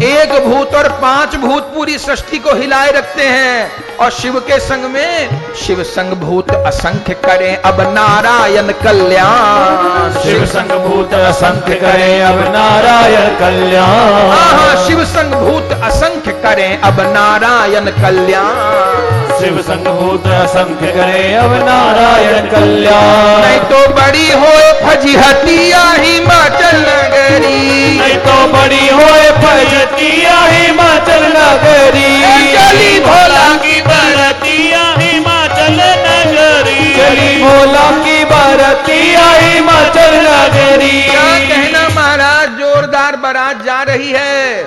एक भूत और 5 भूत पूरी सृष्टि को हिलाए रखते हैं। और शिव के संग में शिव संग भूत असंख्य करें अब नारायण कल्याण शिव संग भूत असंख्य करें अब नारायण कल्याण शिव संग भूत असंख्य करें अब नारायण कल्याण शिव संग भूत असंख्य करें अब नारायण कल्याण नहीं तो बड़ी होए फजीहतिया हिमाचल नगरी नहीं तो बड़ी होए फजीहतिया हिमाचल नगरी चली भोला की बरतिया हिमाचल नगरी चली भोला की बरतिया हिमाचल नगरी क्या कहना महाराज, जोरदार बारात जा रही है।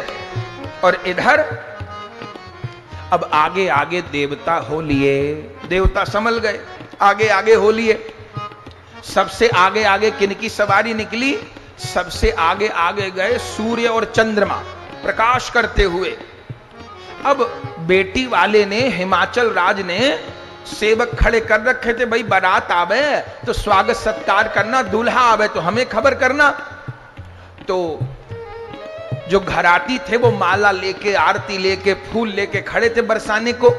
और इधर अब आगे आगे देवता हो लिए, देवता संभल गए, आगे आगे हो लिए। सबसे आगे आगे किनकी सवारी निकली? सबसे आगे आगे गए सूर्य और चंद्रमा प्रकाश करते हुए। अब बेटी वाले ने, हिमाचल राज ने सेवक खड़े कर रखे थे, भाई बारात आवे तो स्वागत सत्कार करना, दूल्हा आवे तो हमें खबर करना। तो जो घराती थे वो माला लेके, आरती लेके, फूल लेके खड़े थे बरसाने को।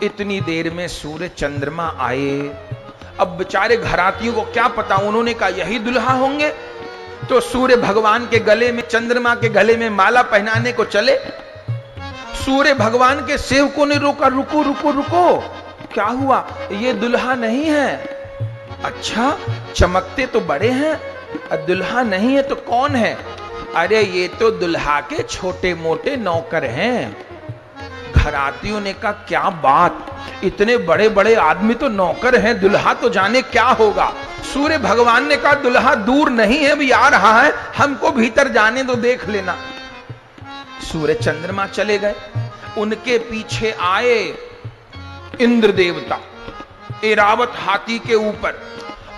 इतनी देर में सूर्य चंद्रमा आए। अब बेचारे घरातियों को क्या पता, उन्होंने कहा यही दुल्हा होंगे। तो सूर्य भगवान के गले में, चंद्रमा के गले में माला पहनाने को चले। सूर्य भगवान के सेवकों ने रोका, रुको रुको रुको, क्या हुआ, ये दुल्हा नहीं है। अच्छा, चमकते तो बड़े हैं, दुल्हा नहीं है तो कौन है? अरे ये तो दुल्हा के छोटे मोटे नौकर हैं। घरातियों ने कहा क्या बात, इतने बड़े बड़े आदमी तो नौकर हैं, दुल्हा तो जाने क्या होगा। सूर्य भगवान ने कहा दुल्हा दूर नहीं है, भी आ रहा है, हमको भीतर जाने दो, देख लेना। सूर्य चंद्रमा चले गए, उनके पीछे आए इंद्र देवता एरावत हाथी के ऊपर।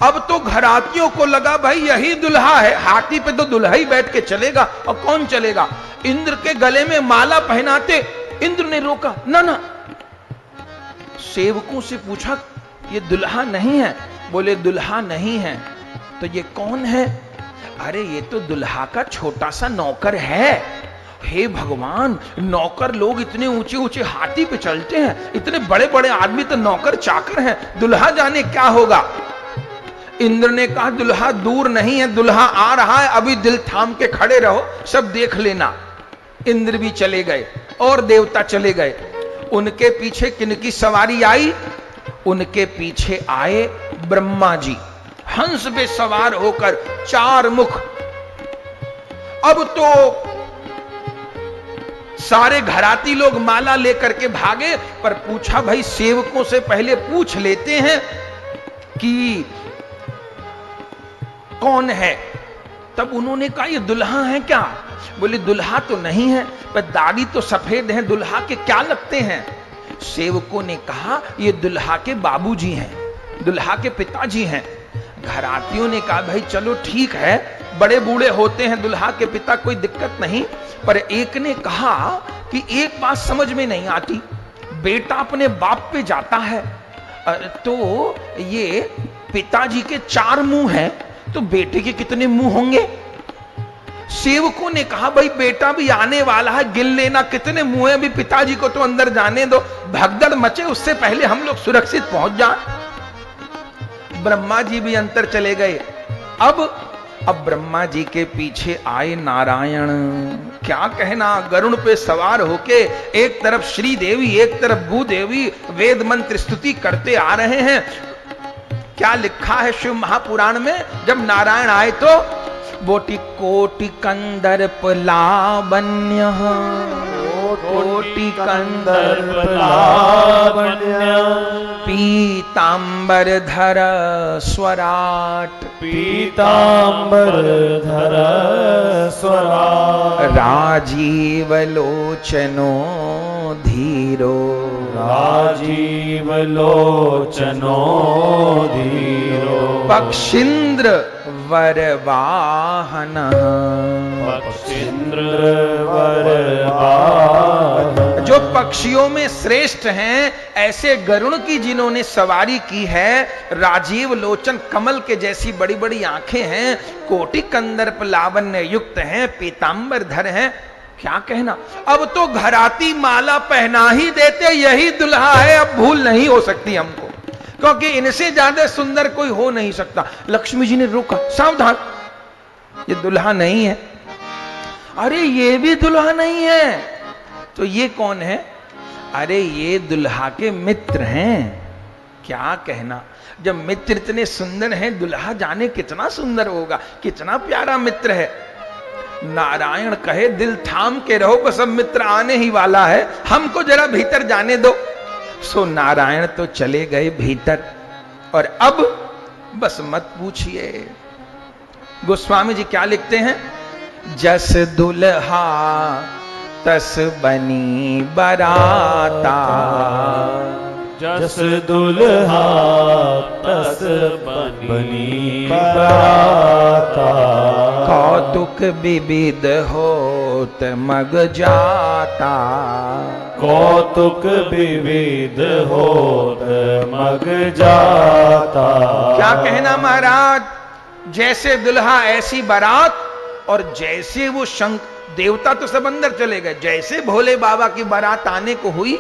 अब तो घरातियों को लगा भाई यही दुल्हा है, हाथी पे तो दुल्हा ही बैठ के चलेगा, और कौन चलेगा। इंद्र के गले में माला पहनाते इंद्र ने रोका, ना ना। सेवकों से पूछा ये दुल्हा नहीं है? बोले दुल्हा नहीं है। तो ये कौन है? अरे ये तो दुल्हा का छोटा सा नौकर है। हे भगवान, नौकर लोग इतने ऊंचे ऊंचे हाथी पे चलते हैं, इतने बड़े बड़े आदमी तो नौकर चाकर हैं, दुल्हा जाने क्या होगा। इंद्र ने कहा दुल्हा दूर नहीं है, दुल्हा आ रहा है, अभी दिल थाम के खड़े रहो, सब देख लेना। इंद्र भी चले गए और देवता चले गए। उनके पीछे किनकी सवारी आई? उनके पीछे आए ब्रह्मा जी, हंस पे सवार होकर, चार मुख। अब तो सारे घराती लोग माला लेकर के भागे, पर पूछा भाई सेवकों से पहले पूछ लेते हैं कि कौन है। तब उन्होंने कहा ये दुल्हा है क्या? बोले दुल्हा तो नहीं है, पर दाढ़ी तो सफेद है, दुल्हा के क्या लगते हैं। सेवकों ने कहा ये दुल्हा के बाबूजी हैं, दुल्हा के पिताजी हैं। घरातियों ने कहा भाई चलो ठीक है, बड़े बूढ़े होते हैं दुल्हा के पिता, कोई दिक्कत नहीं। पर एक ने कहा कि एक बात समझ में नहीं आती, बेटा अपने बाप पे जाता है तो ये पिताजी के 4 मुंह हैं, तो बेटे के कितने मुंह होंगे। सेवकों ने कहा भाई बेटा भी आने वाला है, गिन लेना कितने मुंह हैं, अभी पिताजी को तो अंदर जाने दो, भगदड़ मचे उससे पहले हम लोग सुरक्षित पहुंच जाए। ब्रह्मा जी भी अंतर चले गए। अब ब्रह्मा जी के पीछे आए नारायण। क्या कहना, गरुड़ पे सवार होके एक तरफ श्री देवी एक तरफ भूदेवी वेद मंत्र स्तुति करते आ रहे हैं। क्या लिखा है शिव महापुराण में, जब नारायण आए तो बोटी कोटि कंदर्प लावण्य, कोटि कंदर्प लावण्य, पीतांबर धर स्वराट, पीतांबर धर स्वराट, राजीव लोचनो धीरो, राजीव लोचनो धीरो, पक्षींद्र वरवाहन, पक्षींद्र वरवाहन। जो पक्षियों में श्रेष्ठ हैं ऐसे गरुड़ की जिन्होंने सवारी की है, राजीव लोचन, कमल के जैसी बड़ी बड़ी आंखें हैं, कोटि कंदर्प लावण्य युक्त हैं, पीतांबर धर हैं। क्या कहना, अब तो घराती माला पहना ही देते, यही दुल्हा है, अब भूल नहीं हो सकती हमको, क्योंकि इनसे ज्यादा सुंदर कोई हो नहीं सकता। लक्ष्मी जी ने रोका, सावधान, ये दुल्हा नहीं है। अरे ये भी दुल्हा नहीं है, तो ये कौन है? अरे ये दुल्हा के मित्र हैं। क्या कहना, जब मित्र इतने सुंदर हैं, दुल्हा जाने कितना सुंदर होगा, कितना प्यारा मित्र है। नारायण कहे दिल थाम के रहो, बस अब मित्र आने ही वाला है, हमको जरा भीतर जाने दो। सो नारायण तो चले गए भीतर, और अब बस मत पूछिए। गोस्वामी जी क्या लिखते हैं, जस दुल्हा तस बनी बराता, जस दुल्हा तस बनी बराता, कौतुक विविध होत मग जाता। कौतुक विविध होत मग जाता। क्या कहना महाराज, जैसे दुल्हा ऐसी बारात, और जैसे वो देवता तो सब अंदर चले गए, जैसे भोले बाबा की बारात आने को हुई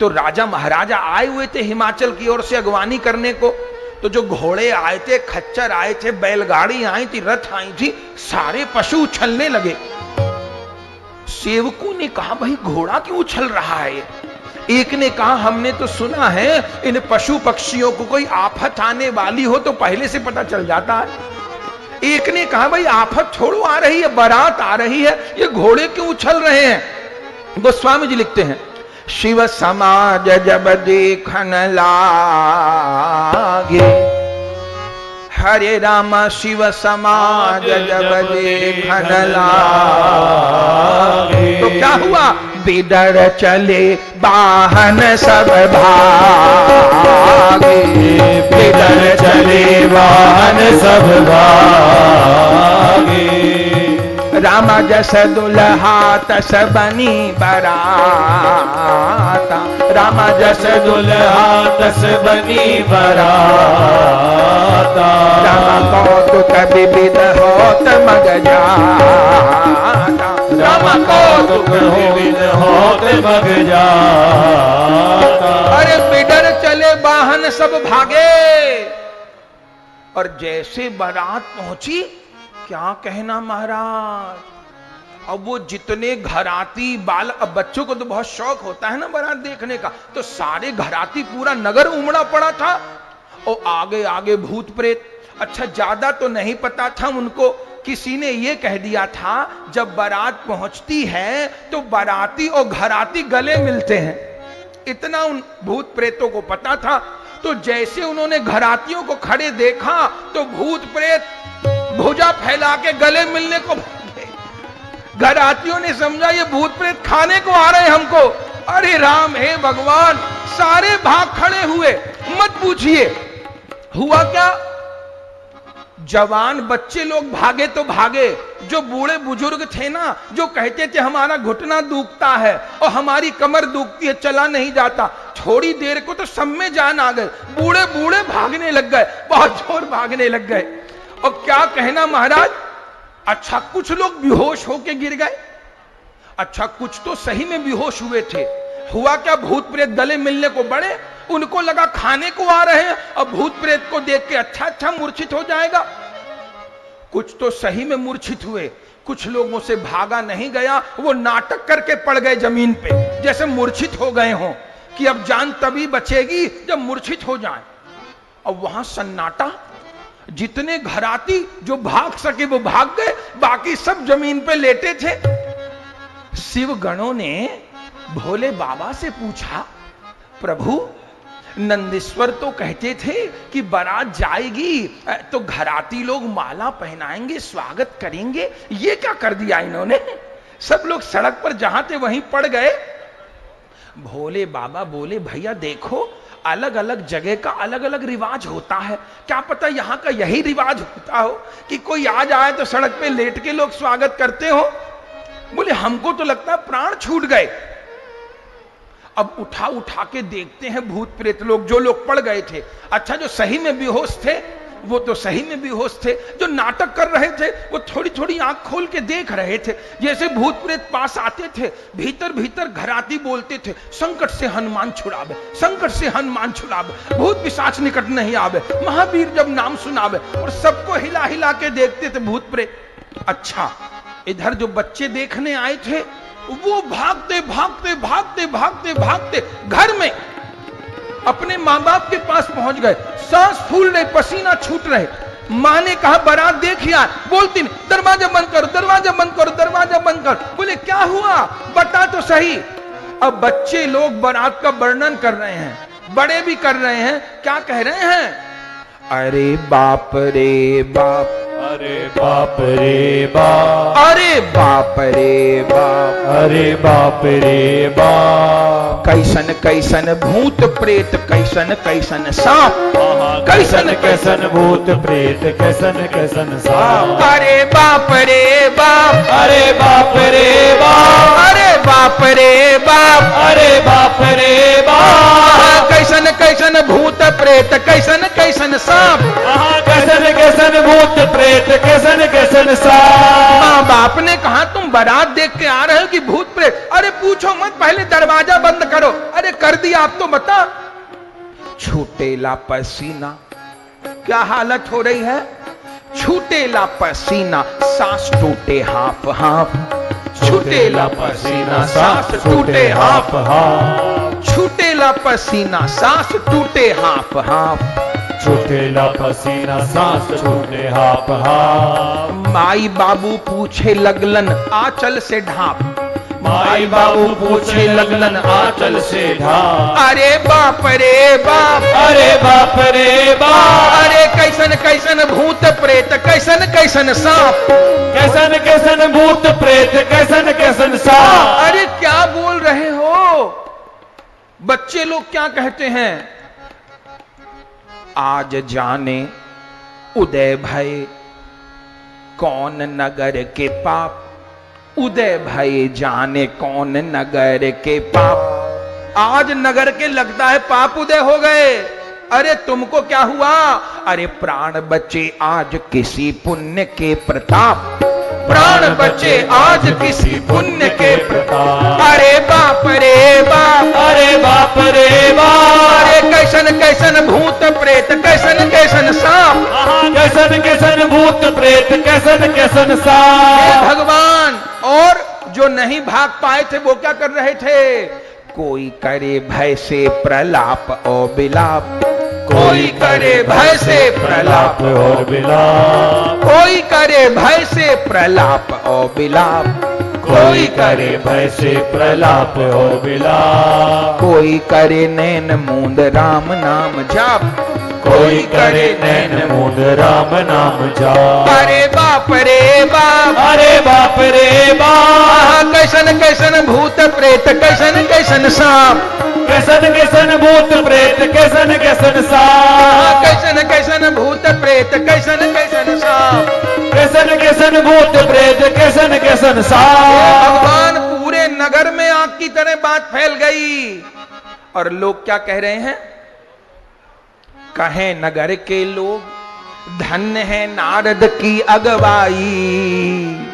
तो राजा महाराजा आए हुए थे हिमाचल की ओर से अगवानी करने को। तो जो घोड़े आए थे, खच्चर आए थे, बैलगाड़ी आई थी, रथ आई थी, सारे पशु उछलने लगे। सेवकों ने कहा भाई घोड़ा क्यों उछल रहा है? एक ने कहा हमने तो सुना है इन पशु पक्षियों को कोई आफत आने वाली हो तो पहले से पता चल जाता है। एक ने कहा भाई आफत छोड़ो आ रही है, बारात आ रही है, ये घोड़े क्यों उछल रहे हैं? गोस्वामी जी लिखते हैं, शिव समाज जब देखन लागे, हरे राम शिव समाज जब देखन लागे। तो क्या हुआ? बिडर चले वाहन सब भागे, बिडर चले वाहन सब भागे। राम जस दुल्हा तस बनी बराता, राम जस दुल्हा तस बनी बराता। राम कौतुक विविध होत मग जाता, राम कौतुक विविध होत मग जाता। अरे बिडर चले वाहन सब भागे, और जैसे बारात पहुंची, क्या कहना महाराज, अब वो जितने घराती बाल, अब बच्चों को तो बहुत शौक होता है ना बारात देखने का, तो सारे घराती पूरा नगर उमड़ा पड़ा था, और आगे आगे भूत प्रेत। अच्छा ज्यादा तो नहीं पता था उनको, किसी ने ये कह दिया था जब बारात पहुंचती है तो बाराती और घराती गले मिलते हैं, इतना उन भूत प्रेतों को पता था। तो जैसे उन्होंने घरातियों को खड़े देखा तो भूत प्रेत भुजा फैला के गले मिलने को भागे। घरातियों ने समझा ये भूत प्रेत खाने को आ रहे हमको। अरे राम हे भगवान, सारे भाग खड़े हुए। मत पूछिए हुआ क्या, जवान बच्चे लोग भागे तो भागे, जो बूढ़े बुजुर्ग थे ना, जो कहते थे हमारा घुटना दुखता है और हमारी कमर दुखती है, चला नहीं जाता, थोड़ी देर को तो सब में जान आ गए, बूढ़े बूढ़े भागने लग गए, बहुत जोर भागने लग गए। और क्या कहना महाराज, अच्छा कुछ लोग बेहोश होके गिर गए, अच्छा कुछ तो सही में बेहोश हुए थे। हुआ क्या, भूत प्रेत गले मिलने को बढ़े, उनको लगा खाने को आ रहे हैं, और भूत प्रेत को देख के अच्छा मूर्छित हो जाएगा। कुछ तो सही में मूर्छित हुए, कुछ लोगों से भागा नहीं गया, वो नाटक करके पड़ गए जमीन पे, जैसे मूर्छित हो गए हों कि अब जान तभी बचेगी जब मूर्छित हो जाए। अब वहां सन्नाटा, जितने घराती जो भाग सके वो भाग गए, बाकी सब जमीन पे लेटे थे। शिव गणों ने भोले बाबा से पूछा, प्रभु नंदीश्वर तो कहते थे कि बारात जाएगी तो घराती लोग माला पहनाएंगे, स्वागत करेंगे, ये क्या कर दिया इन्होंने? सब लोग सड़क पर जहां थे वहीं पड़ गए। भोले बाबा बोले, भैया देखो अलग अलग जगह का अलग अलग रिवाज होता है, क्या पता यहां का यही रिवाज होता हो कि कोई आ जाए तो सड़क पे लेट के लोग स्वागत करते हो। बोले हमको तो लगता है प्राण छूट गए। अब उठा उठा के देखते हैं भूत प्रेत लोग, जो लोग पड़ गए थे। अच्छा जो सही में बेहोश थे वो तो सही में बेहोश थे, जो नाटक कर रहे थे वो थोड़ी थोड़ी आंख खोल के देख रहे थे। जैसे भूत प्रेत पास आते थे, भीतर भीतर घराती बोलते थे, संकट से हनुमान छुड़ावे, संकट से हनुमान छुड़ावे, भूत पिशाच निकट नहीं आवे, महावीर जब नाम सुनावे, और सबको हिला हिला के देखते थे भूत प्रेत। अच्छा इधर जो बच्चे देखने आए थे वो भागते भागते भागते भागते भागते घर में अपने मां बाप के पास पहुंच गए, सांस फूल रहे, पसीना छूट रहे। मां ने कहा बारात देखिए, बोलती दरवाजा बंद करो, दरवाजा बंद करो, दरवाजा बंद करो। बोले क्या हुआ, बता तो सही। अब बच्चे लोग बारात का वर्णन कर रहे हैं, बड़े भी कर रहे हैं, क्या कह रहे हैं, अरे बाप रे बाप, अरे बाप रे बाप, अरे बाप रे बाप, अरे बाप रे बाप, कैसन कैसन भूत प्रेत, कैसन कैसन सांप, कैसन कैसन भूत प्रेत, कैसन कैसन सांप, अरे बाप रे बाप, अरे बाप रे बाप, अरे बाप रे बाप, अरे बाप रे बाप, कैसन कैसन भूत प्रेत, कैसन कैसन सांप, कैसन कैसन भूत प्रेत, कैसन कैसन सांप। माँ बाप ने कहा तुम बारात देख के आ रहे हो कि भूत प्रेत? अरे पूछो मत, पहले दरवाजा बंद करो। अरे कर दिया, आप तो बता। छूटेला पसीना, क्या हालत हो रही है? छूटेला पसीना, सांस टूटे हाफ हाफ, छूटेला पसीना, सांस टूटे हाफ हाफ, छूटेला पसीना, सांस टूटे हाफ हाफ, छूटेला पसीना, सांस छूटे हाफ हाफ। माई बाबू पूछे लगलन आंचल से ढाप, माई बाबू पूछे लगलन आंचल से ढाप, अरे बाप रे बाप, अरे बाप रे बाप, अरे कैसन कैसन भूत प्रेत, कैसन कैसन सांप, कैसन कैसन भूत प्रेत, कैसन कैसन सांप। अरे क्या बोल रहे हो? बच्चे लोग क्या कहते हैं? आज जाने उदय भय कौन नगर के पाप, उदय भय जाने कौन नगर के पाप। आज नगर के लगता है पाप उदय हो गए। अरे तुमको क्या हुआ? अरे प्राण बचे आज किसी पुण्य के प्रताप, प्राण बचे आज किसी पुण्य के प्रताप। अरे बाप रे बाप, अरे बाप रे बाप, अरे कैसन कैसन भूत प्रेत, कैसन कैसन सांप, कैसन कैसन भूत प्रेत, कैसन कैसन सांप। भगवान। और जो नहीं भाग पाए थे वो क्या कर रहे थे? कोई करे भय से प्रलाप और बिलाप, कोई करे भय से प्रलाप और बिलाप, कोई करे भय से प्रलाप और बिलाप, कोई करे भय से प्रलाप और बिलाप, कोई करे नैन मूंद राम नाम जाप, कोई करे नैन मूंद राम नाम जाप। अरे बाप रे बाप, अरे बाप रे बाप, कैसन कैसन भूत प्रेत, कैसन कैसन सांप, कैसन कैसन भूत प्रेत, कैसन कैसन सांप, कैसन कैसन भूत प्रेत, कैसन कैसन सांप। कैसन कैसन भूत प्रेत, कैसन कैसन सांप। भगवान, पूरे नगर में आग की तरह बात फैल गई। और लोग क्या कह रहे हैं? कहें नगर के लोग धन्य है नारद की अगवाई,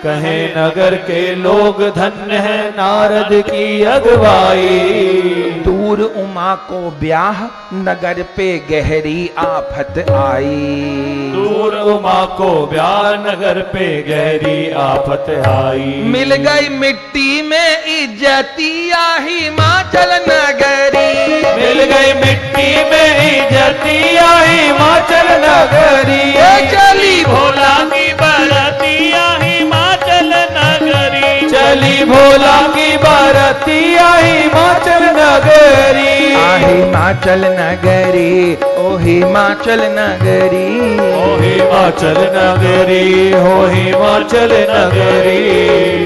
कहे नगर के लोग धन्य है नारद की अगवाई। दूर उमा को ब्याह नगर पे गहरी आफत आई, दूर उमा को ब्याह नगर पे गहरी आफत आई। मिल गई मिट्टी में इज्जतिया हिमाचल नगरी, मिल गई मिट्टी में इज्जतिया हिमाचल नगरी। चली भोला की बरतिया हिमाचल नगरी, चली भोला की बरतिया हिमाचल नगरी। हिमाचल नगरी, ओ हिमाचल नगरी, ओ हिमाचल नगरी, हो हिमाचल नगरी,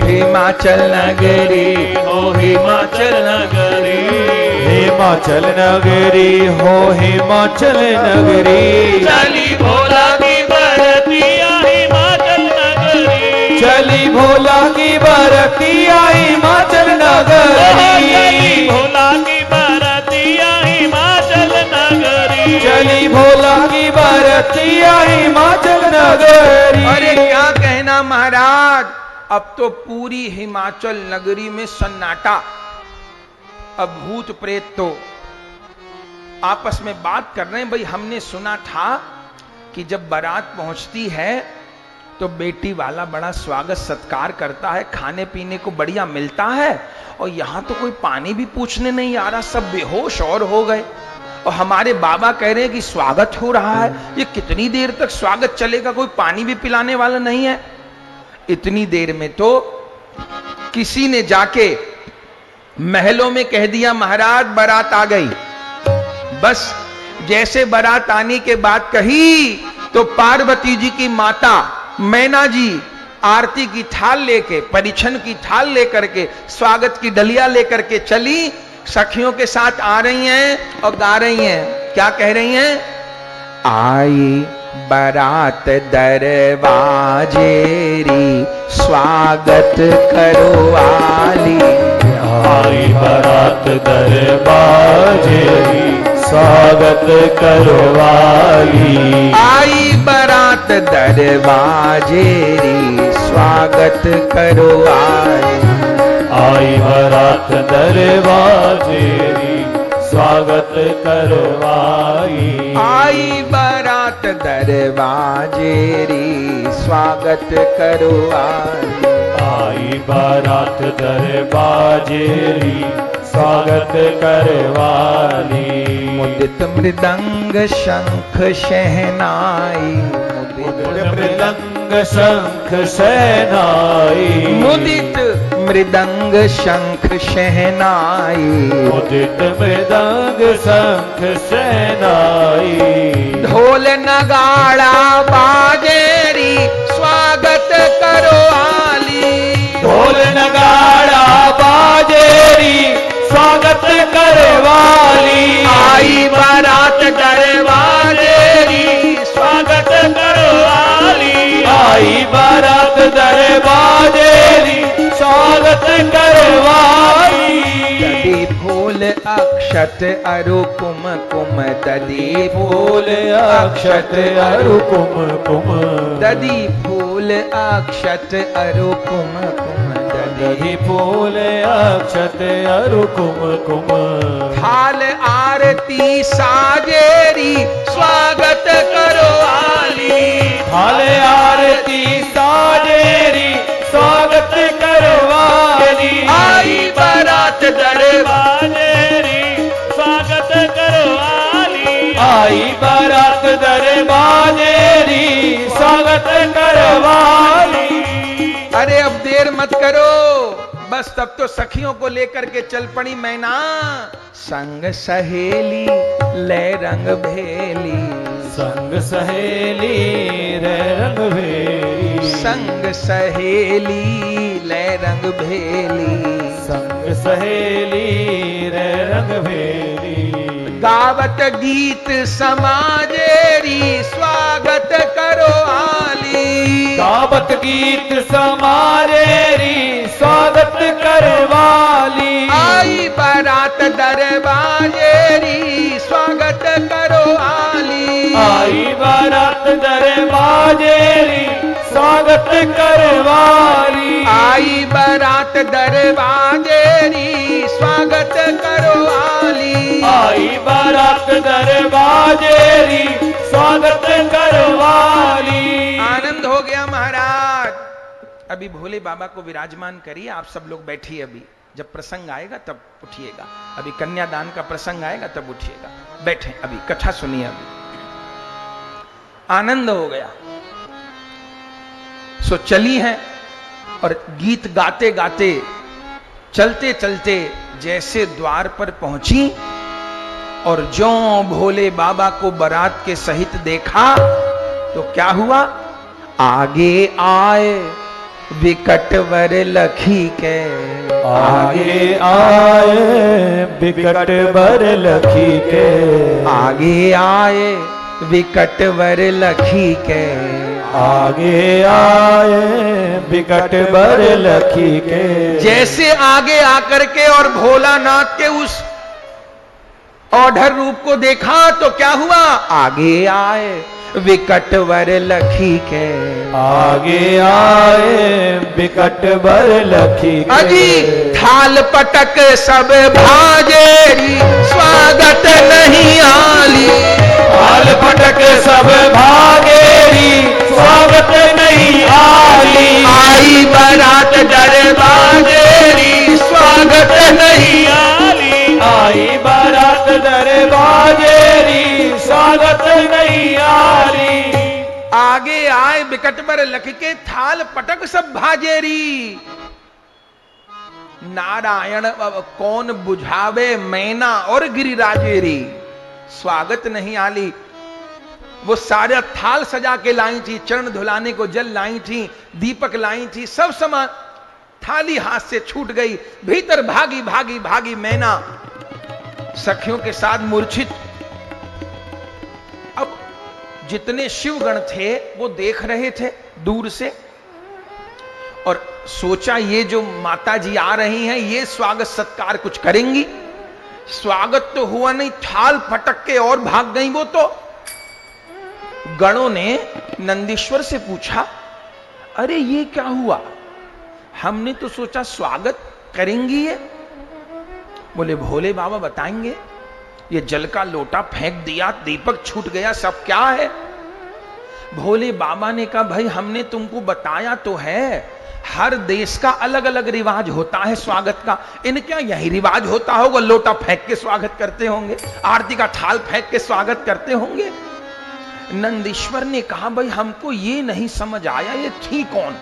हिमाचल नगरी, ओ हिमाचल नगरी, हिमाचल नगरी, हो हिमाचल नगरी। चली भोला की बरतिया हिमाचल नगरी, चली भोला की बरतिया हिमाचल नगरी। चली भोला की बरतिया हिमाचल नगरी, चली भोला की बरतिया हिमाचल नगरी। अरे क्या कहना महाराज, अब तो पूरी हिमाचल नगरी में सन्नाटा। अब भूत प्रेत तो आपस में बात कर रहे हैं, भाई हमने सुना था कि जब बारात पहुंचती है तो बेटी वाला बड़ा स्वागत सत्कार करता है, खाने पीने को बढ़िया मिलता है, और यहां तो कोई पानी भी पूछने नहीं आ रहा, सब बेहोश और हो गए। और हमारे बाबा कह रहे हैं कि स्वागत हो रहा है, ये कितनी देर तक स्वागत चलेगा, कोई पानी भी पिलाने वाला नहीं है। इतनी देर में तो किसी ने जाके महलों में कह दिया, महाराज बारात आ गई। बस जैसे बारात आने के बाद कही तो पार्वती जी की माता मैना जी आरती की थाल लेके, परिछन की थाल लेकर के, स्वागत की डलिया लेकर के चली, सखियों के साथ आ रही हैं और गा रही हैं। क्या कह रही हैं? आई बारात दरवाजेरी, स्वागत करो आली। आई बारात दरबाजेरी, स्वागत करो आली। आई बारात दरवाजेरी, स्वागत करो आली। आई बारात दरबाजेरी, स्वागत करो आई। आई बारात दरवाजेरी, स्वागत करो आली। आई बारात दरबाजेरी, स्वागत करवाली। मुदित मृदंग शंख शहनाई, मुदित मृदंग शंख शहनाई। मुदित मृदंग शंख शहनाई। मुदित मृदंग शंख शहनाई। ढोल नगाड़ा बाजेरी, स्वागत करो आली। ढोल नगाड़ा बाजेरी, स्वागत करवाली। आई बारात दरबाजेरी, स्वागत करो आली। आई बारात दरबाजेरी, स्वागत करवाली। ददी फूल अक्षत अरु कुम कुम, ददी फूल अक्षत अरु कुम कुम। ददी फूल अक्षत अरु कुम कुम, ददी फूल अक्षत अरु कुम कुम। थाल आरती साजेरी, स्वागत करो आली। थाल आरती साजेरी, स्वागत करवाली। आई बारात दरबाजेरी, स्वागत करो आली। आई बारात दरबाजेरी, स्वागत करवाली। अरे अब देर मत करो, बस तब तो सखियों को लेकर के चल पड़ी मैना। संग सहेली ले रंग भेली, संग सहेली रे रंग भेली। संग सहेली ले रंग भेली। संग सहेली रे रंग भेली। गावत गीत समाजेरी, स्वागत करो आली। गावत गीत समारेरी, स्वागत करवाली। आई बारात दरबाजेरी, स्वागत करो आली। आई बारात दरबाजेरी, स्वागत करवाली। आई बारात दरबाजेरी, स्वागत करो आली। आई बारात दरबाजेरी, स्वागत करवाली। आनंद हो गया महाराज। अभी भोले बाबा को विराजमान करिए, आप सब लोग बैठिए। अभी जब प्रसंग आएगा तब उठिएगा, अभी कन्यादान का प्रसंग आएगा तब उठिएगा। बैठे, अभी कथा सुनिए। अभी आनंद हो गया। सो चली है और गीत गाते गाते चलते चलते जैसे द्वार पर पहुंची और जो भोले बाबा को बारात के सहित देखा तो क्या हुआ? आगे आए विकट वर लखी के, आगे आए विकट वर लखी के। आगे आए विकट वर लखी के। आगे आए विकट वर लखी के। जैसे आगे आकर के और भोलानाथ के उस औढ़र रूप को देखा तो क्या हुआ? आगे आए विकट वर लखी के। आगे आए विकट वर लखी के। अजी थाल पटक सब भाजेरी, स्वागत नहीं आली। थाल पटक सब भागेरी, स्वागत नहीं आली। आई बारात दरबाजेरी, स्वागत नहीं आली। आई बारात दरबाजेरी, स्वागत नहीं आली। आगे आए बिकटबर लख के, थाल पटक सब भाजेरी। नारायण अब कौन बुझावे मैना और गिरिराजेरी, स्वागत नहीं आली। वो सारा थाल सजा के लाई थी, चरण धुलाने को जल लाई थी, दीपक लाई थी, सब सामान, थाली हाथ से छूट गई। भीतर भागी भागी भागी मैना सखियों के साथ मूर्छित। अब जितने शिवगण थे वो देख रहे थे दूर से, और सोचा ये जो माता जी आ रही हैं ये स्वागत सत्कार कुछ करेंगी। स्वागत तो हुआ नहीं, थाल फटक के और भाग गई वो तो। गणों ने नंदीश्वर से पूछा, अरे ये क्या हुआ, हमने तो सोचा स्वागत करेंगी ये। बोले भोले बाबा बताएंगे, ये जल का लोटा फेंक दिया, दीपक छूट गया, सब क्या है। भोले बाबा ने कहा, भाई हमने तुमको बताया तो है, हर देश का अलग अलग रिवाज होता है स्वागत का, इनके यही रिवाज होता होगा, लोटा फेंक के स्वागत करते होंगे, आरती का थाल फेंक के स्वागत करते होंगे। नंदीश्वर ने कहा, भाई हमको ये नहीं समझ आया, ये थी कौन।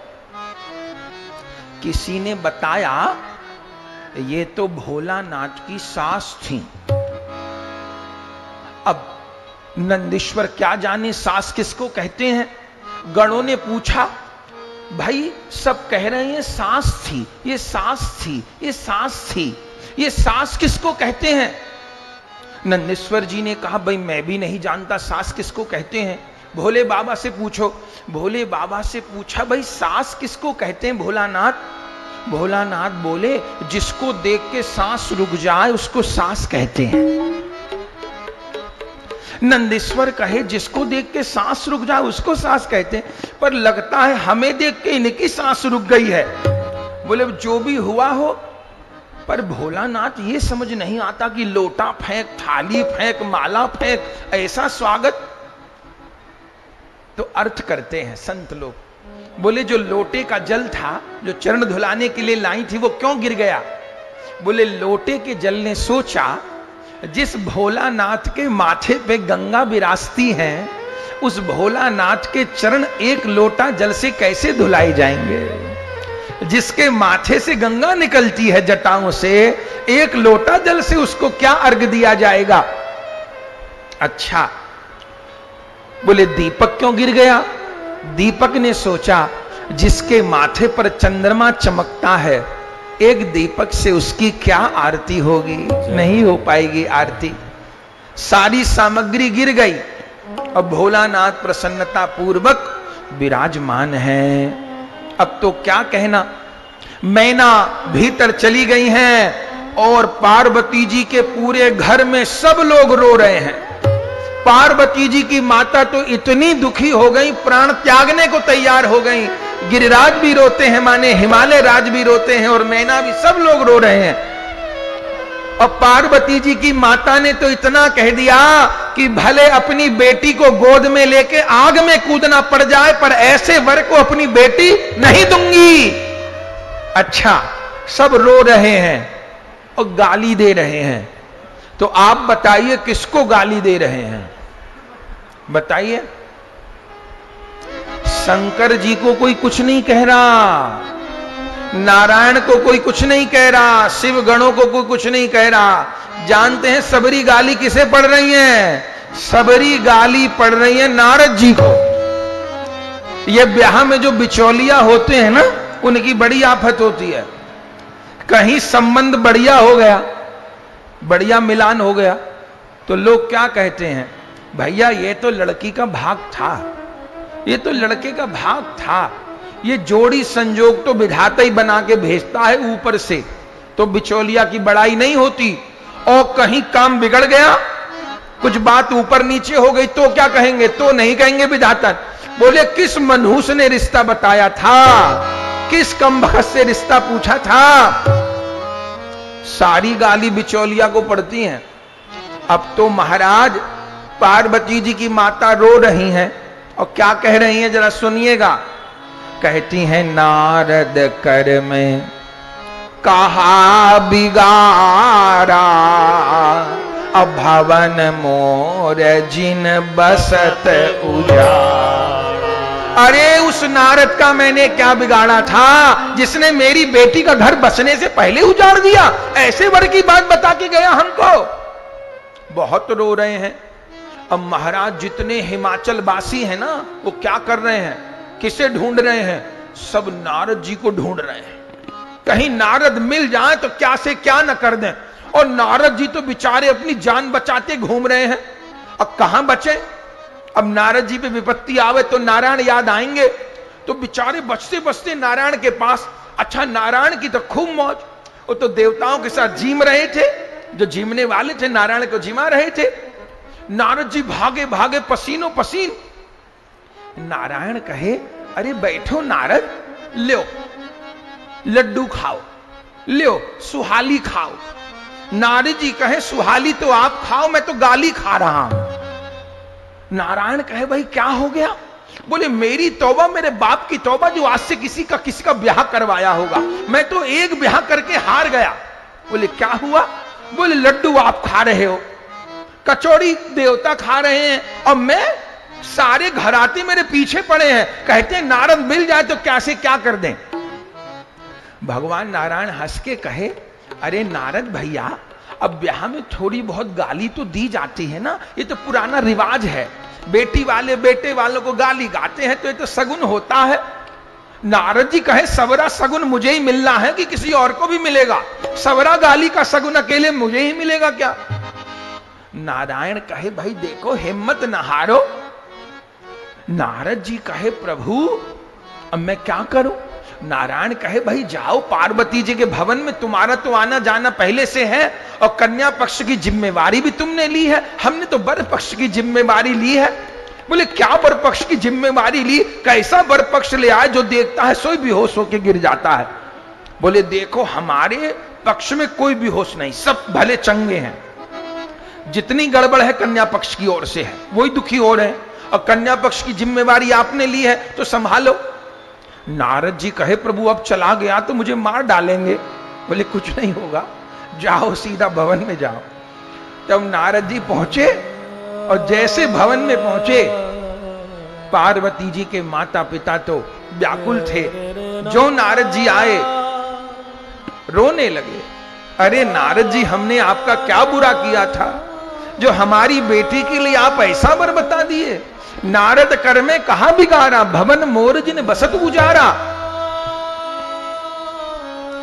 किसी ने बताया ये तो भोलानाथ की सास थी। अब नंदीश्वर क्या जाने सास किसको कहते हैं। गणों ने पूछा, भाई सब कह रहे हैं सास थी, ये सास थी, ये सास थी, ये सास किसको कहते हैं। नंदीश्वर जी ने कहा, भाई मैं भी नहीं जानता सास किसको कहते हैं, भोले बाबा से पूछो। भोले बाबा से पूछा, भाई सास किसको कहते हैं भोलानाथ। भोलानाथ बोले, जिसको देख के सांस रुक जाए उसको सास कहते हैं। नंदीश्वर कहे, जिसको देख के सांस रुक जाए उसको सांस कहते हैं, पर लगता है हमें देख के इनकी सांस रुक गई है। बोले जो भी हुआ हो, पर भोलानाथ ये समझ नहीं आता कि लोटा फेंक, थाली फेंक, माला फेंक, ऐसा स्वागत। तो अर्थ करते हैं संत लोग। बोले जो लोटे का जल था, जो चरण धुलाने के लिए लाई थी, वो क्यों गिर गया। बोले लोटे के जल ने सोचा, जिस भोलानाथ के माथे पे गंगा विराजती हैं, उस भोलानाथ के चरण एक लोटा जल से कैसे धुलाई जाएंगे। जिसके माथे से गंगा निकलती है जटाओं से, एक लोटा जल से उसको क्या अर्घ दिया जाएगा। अच्छा, बोले दीपक क्यों गिर गया। दीपक ने सोचा, जिसके माथे पर चंद्रमा चमकता है, एक दीपक से उसकी क्या आरती होगी, नहीं हो पाएगी आरती। सारी सामग्री गिर गई। अब भोलानाथ प्रसन्नता पूर्वक विराजमान है। अब तो क्या कहना। मैना भीतर चली गई हैं और पार्वती जी के पूरे घर में सब लोग रो रहे हैं। पार्वती जी की माता तो इतनी दुखी हो गई, प्राण त्यागने को तैयार हो गई। गिरिराज भी रोते हैं, माने हिमालय राज भी रोते हैं, और मैना भी, सब लोग रो रहे हैं। और पार्वती जी की माता ने तो इतना कह दिया कि भले अपनी बेटी को गोद में लेके आग में कूदना पड़ जाए, पर ऐसे वर को अपनी बेटी नहीं दूंगी। अच्छा, सब रो रहे हैं और गाली दे रहे हैं। तो आप बताइए किसको गाली दे रहे हैं, बताइए। शंकर जी को कोई कुछ नहीं कह रहा, नारायण को कोई कुछ नहीं कह रहा, शिव गणों को कोई कुछ नहीं कह रहा। जानते हैं सबरी गाली किसे पड़ रही है। सबरी गाली पड़ रही है नारद जी को। ये ब्याह में जो बिचौलिया होते हैं ना, उनकी बड़ी आफत होती है। कहीं संबंध बढ़िया हो गया, बढ़िया मिलान हो गया, तो लोग क्या कहते हैं, भैया ये तो लड़की का भाग था, ये तो लड़के का भाग था। ये जोड़ी संजोग तो विधाता ही बना के भेजता है ऊपर से, तो बिचौलिया की बड़ाई नहीं होती। और कहीं काम बिगड़ गया, कुछ बात ऊपर नीचे हो गई, तो क्या कहेंगे, तो नहीं कहेंगे विधाता। बोले किस मनहूस ने रिश्ता बताया था, किस कमबख्त से रिश्ता पूछा था। सारी गाली बिचौलिया को पड़ती हैं। अब तो महाराज पार्वती जी की माता रो रही हैं, और क्या कह रही हैं जरा सुनिएगा। कहती हैं, नारद कर में कहा बिगारा, अब भवन मोर जिन बसत उजाड़ा। अरे उस नारद का मैंने क्या बिगाड़ा था, जिसने मेरी बेटी का घर बसने से पहले उजाड़ दिया। ऐसे वर की बात बता के गया हमको। बहुत रो रहे हैं। अब महाराज जितने हिमाचल वासी हैं ना, वो क्या कर रहे हैं, किसे ढूंढ रहे हैं, सब नारद जी को ढूंढ रहे हैं। कहीं नारद मिल जाए तो क्या से क्या न कर दें। और नारद जी तो बेचारे अपनी जान बचाते घूम रहे हैं। अब कहां बचे? अब नारद जी पे विपत्ति आवे तो नारायण याद आएंगे, तो बेचारे बचते बचते नारायण के पास। अच्छा, नारायण की तो खूब मौज, वो तो देवताओं के साथ जीम रहे थे, जो जीमने वाले थे नारायण को जिमा रहे थे। नारद जी भागे भागे पसीनों पसीन। नारायण कहे, अरे बैठो नारद, लो लड्डू खाओ, लो सुहाली खाओ। नारद जी कहे, सुहाली तो आप खाओ, मैं तो गाली खा रहा हूं। नारायण कहे, भाई क्या हो गया? बोले, मेरी तौबा मेरे बाप की तौबा, जो आज से किसी का ब्याह करवाया होगा, मैं तो एक ब्याह करके हार गया। बोले, क्या हुआ? बोले, लड्डू आप खा रहे हो, कचौड़ी देवता खा रहे हैं, और मैं, सारे घराती मेरे पीछे पड़े हैं, कहते हैं नारद मिल जाए तो क्या से क्या कर दें। भगवान नारायण हंस के कहे, अरे नारद भैया, अब ब्याह में थोड़ी बहुत गाली तो दी जाती है ना, ये तो पुराना रिवाज है। बेटी वाले बेटे वालों को गाली गाते हैं तो ये तो सगुन होता है। नारद जी कहे, सवरा सगुन मुझे ही मिलना है कि किसी और को भी मिलेगा? सवरा गाली का सगुन अकेले मुझे ही मिलेगा क्या? नारायण कहे, भाई देखो, हिम्मत न हारो। नारद जी कहे, प्रभु अब मैं क्या करूं? नारायण कहे, भाई जाओ पार्वती जी के भवन में, तुम्हारा तो आना जाना पहले से है, और कन्या पक्ष की जिम्मेवारी भी तुमने ली है, हमने तो वर पक्ष की जिम्मेवारी ली है। बोले, क्या वर पक्ष की जिम्मेवारी ली? कैसा वर पक्ष ले आए जो देखता है सोई बेहोश होकर गिर जाता है? बोले, देखो हमारे पक्ष में कोई बेहोश नहीं, सब भले चंगे हैं। जितनी गड़बड़ है कन्या पक्ष की ओर से है, वही दुखी हो रहे हैं, और कन्या पक्ष की जिम्मेवारी आपने ली है तो संभालो। नारद जी कहे, प्रभु अब चला गया तो मुझे मार डालेंगे। बोले, कुछ नहीं होगा, जाओ सीधा भवन में जाओ। तब नारद जी पहुंचे, और जैसे भवन में पहुंचे, पार्वती जी के माता पिता तो व्याकुल थे। जो नारद जी आए, रोने लगे। अरे नारद जी, हमने आपका क्या बुरा किया था जो हमारी बेटी के लिए आप ऐसा वर बता दिए? नारद कर में कहा बिगाड़ा, भवन मोर जिन बसत उजारा।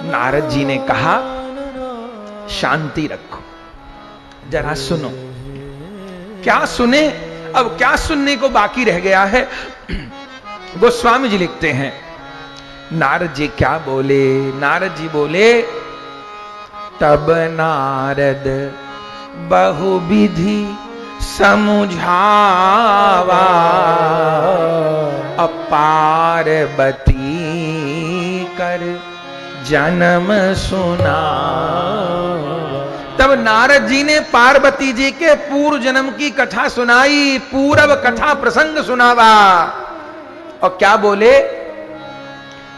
नारद जी ने कहा, शांति रखो, जरा सुनो। क्या सुने? अब क्या सुनने को बाकी रह गया है? गोस्वामी जी लिखते हैं, नारद जी क्या बोले? नारद जी बोले, तब नारद बहुविधि समझावा, पार्वती कर जन्म सुना। तब नारद जी ने पार्वती जी के पूर्व जन्म की कथा सुनाई, पूर्व कथा प्रसंग सुनावा। और क्या बोले?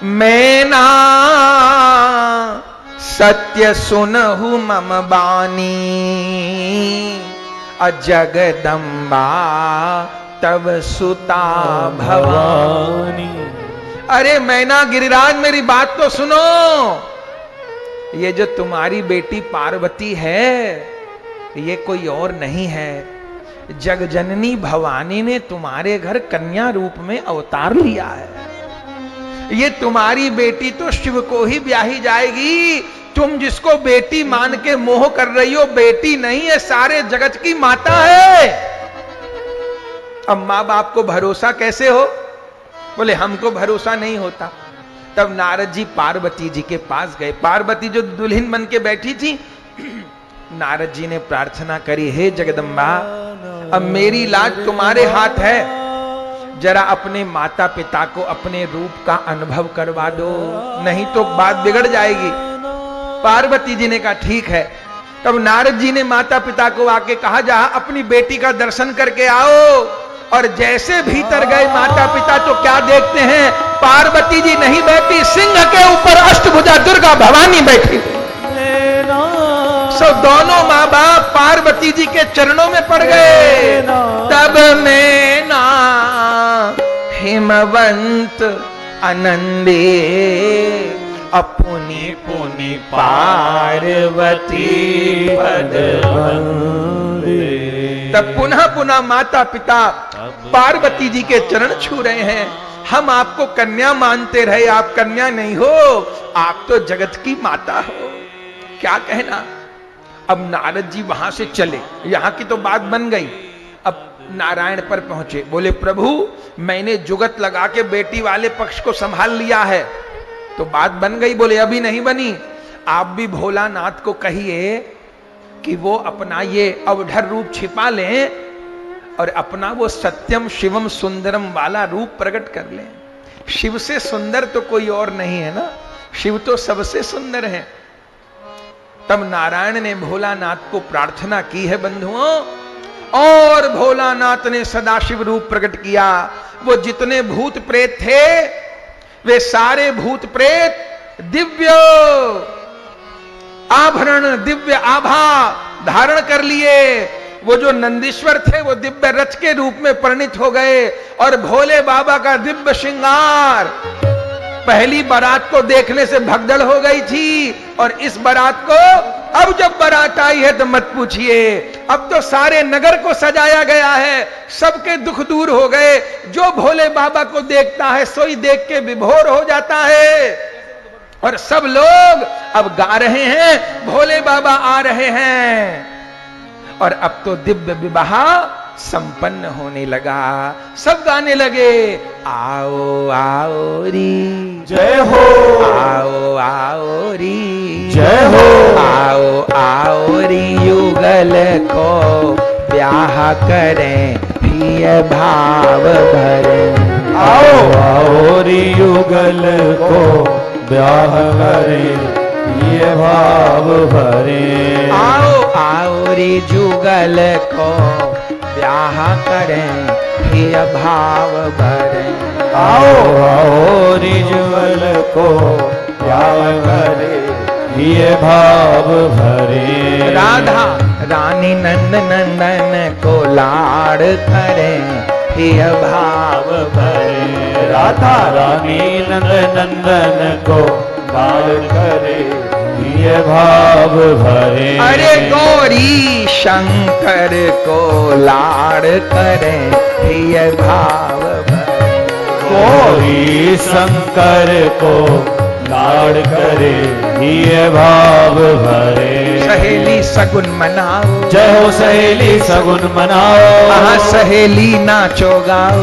मैं ना सत्य सुनहु मम बानी, अजगदम्बा तब सुता भवानी। अरे मैना गिरिराज, मेरी बात तो सुनो। ये जो तुम्हारी बेटी पार्वती है, ये कोई और नहीं है, जगजननी भवानी ने तुम्हारे घर कन्या रूप में अवतार लिया है। ये तुम्हारी बेटी तो शिव को ही ब्याही जाएगी। तुम जिसको बेटी मान के मोह कर रही हो, बेटी नहीं है, सारे जगत की माता है। अब मां बाप को भरोसा कैसे हो? बोले, हमको भरोसा नहीं होता। तब नारद जी पार्वती जी के पास गए। पार्वती जो दुल्हन बन के बैठी थी, नारद जी ने प्रार्थना करी, हे जगदम्बा, अब मेरी लाज तुम्हारे हाथ है, जरा अपने माता पिता को अपने रूप का अनुभव करवा दो, नहीं तो बात बिगड़ जाएगी। पार्वती जी ने कहा, ठीक है। तब नारद जी ने माता पिता को आके कहा, जा अपनी बेटी का दर्शन करके आओ। और जैसे भीतर गए माता पिता तो क्या देखते हैं? पार्वती जी नहीं बैठी, सिंह के ऊपर अष्टभुजा दुर्गा भवानी बैठी। सो दोनों माँ बाप पार्वती जी के चरणों में पड़ गए। तब मैं ना हिमवंत आनंदे, अपनी पुनि पार्वती पद वंदे। तब पुनः पुनः माता पिता पार्वती जी के चरण छू रहे हैं। हम आपको कन्या मानते रहे, आप कन्या नहीं हो, आप तो जगत की माता हो। क्या कहना। अब नारद जी वहां से चले, यहां की तो बात बन गई। अब नारायण पर पहुंचे, बोले प्रभु मैंने जुगत लगा के बेटी वाले पक्ष को संभाल लिया है। तो बात बन गई। बोले अभी नहीं बनी, आप भी भोलानाथ को कहिए कि वो अपना ये अवधर रूप छिपा लें और अपना वो सत्यम शिवम सुंदरम वाला रूप प्रकट कर लें। शिव से सुंदर तो कोई और नहीं है ना, शिव तो सबसे सुंदर है। तब नारायण ने भोलानाथ को प्रार्थना की है बंधुओं, और भोलानाथ ने सदाशिव रूप प्रकट किया। वो जितने भूत प्रेत थे वे सारे भूत प्रेत दिव्य आभरण, दिव्य आभा धारण कर लिए। वो जो नंदीश्वर थे वो दिव्य रथ के रूप में परिणित हो गए, और भोले बाबा का दिव्य श्रृंगार पहली बारात को देखने से भगदड़ हो गई थी, और इस बारात को अब जब बारात आई है तो मत पूछिए, अब तो सारे नगर को सजाया गया है, सबके दुख दूर हो गए। जो भोले बाबा को देखता है सोई देख के विभोर हो जाता है, और सब लोग अब गा रहे हैं भोले बाबा आ रहे हैं। और अब तो दिव्य विवाह संपन्न होने लगा, सब गाने लगे आओ आओ री जय हो, आओ आओ री जय हो, आओ आओ री युगल को ब्याह करें प्रिय भाव भरे। आओ आओ री युगल को ब्याह करें ये भाव भरे। आओ आओ रे जुगल को ब्याह करें प्रिय भाव भरे। आओ आओ री जुगल को ब्याह करें ये भाव भरे। राधा रानी नंद नंदन को लाड़ करें प्रिय भाव भरे। राधा रानी नंद नंदन को लाड़ करे ये भाव भरे। अरे गौरी शंकर को लाड़ करें प्रिय भाव भरे। गौरी शंकर को लाड़ करे ये भाव भरे। सहेली सगुन मनाओ, जय हो सहेली सगुन मनाओ, आहा सहेली नाचो गाओ,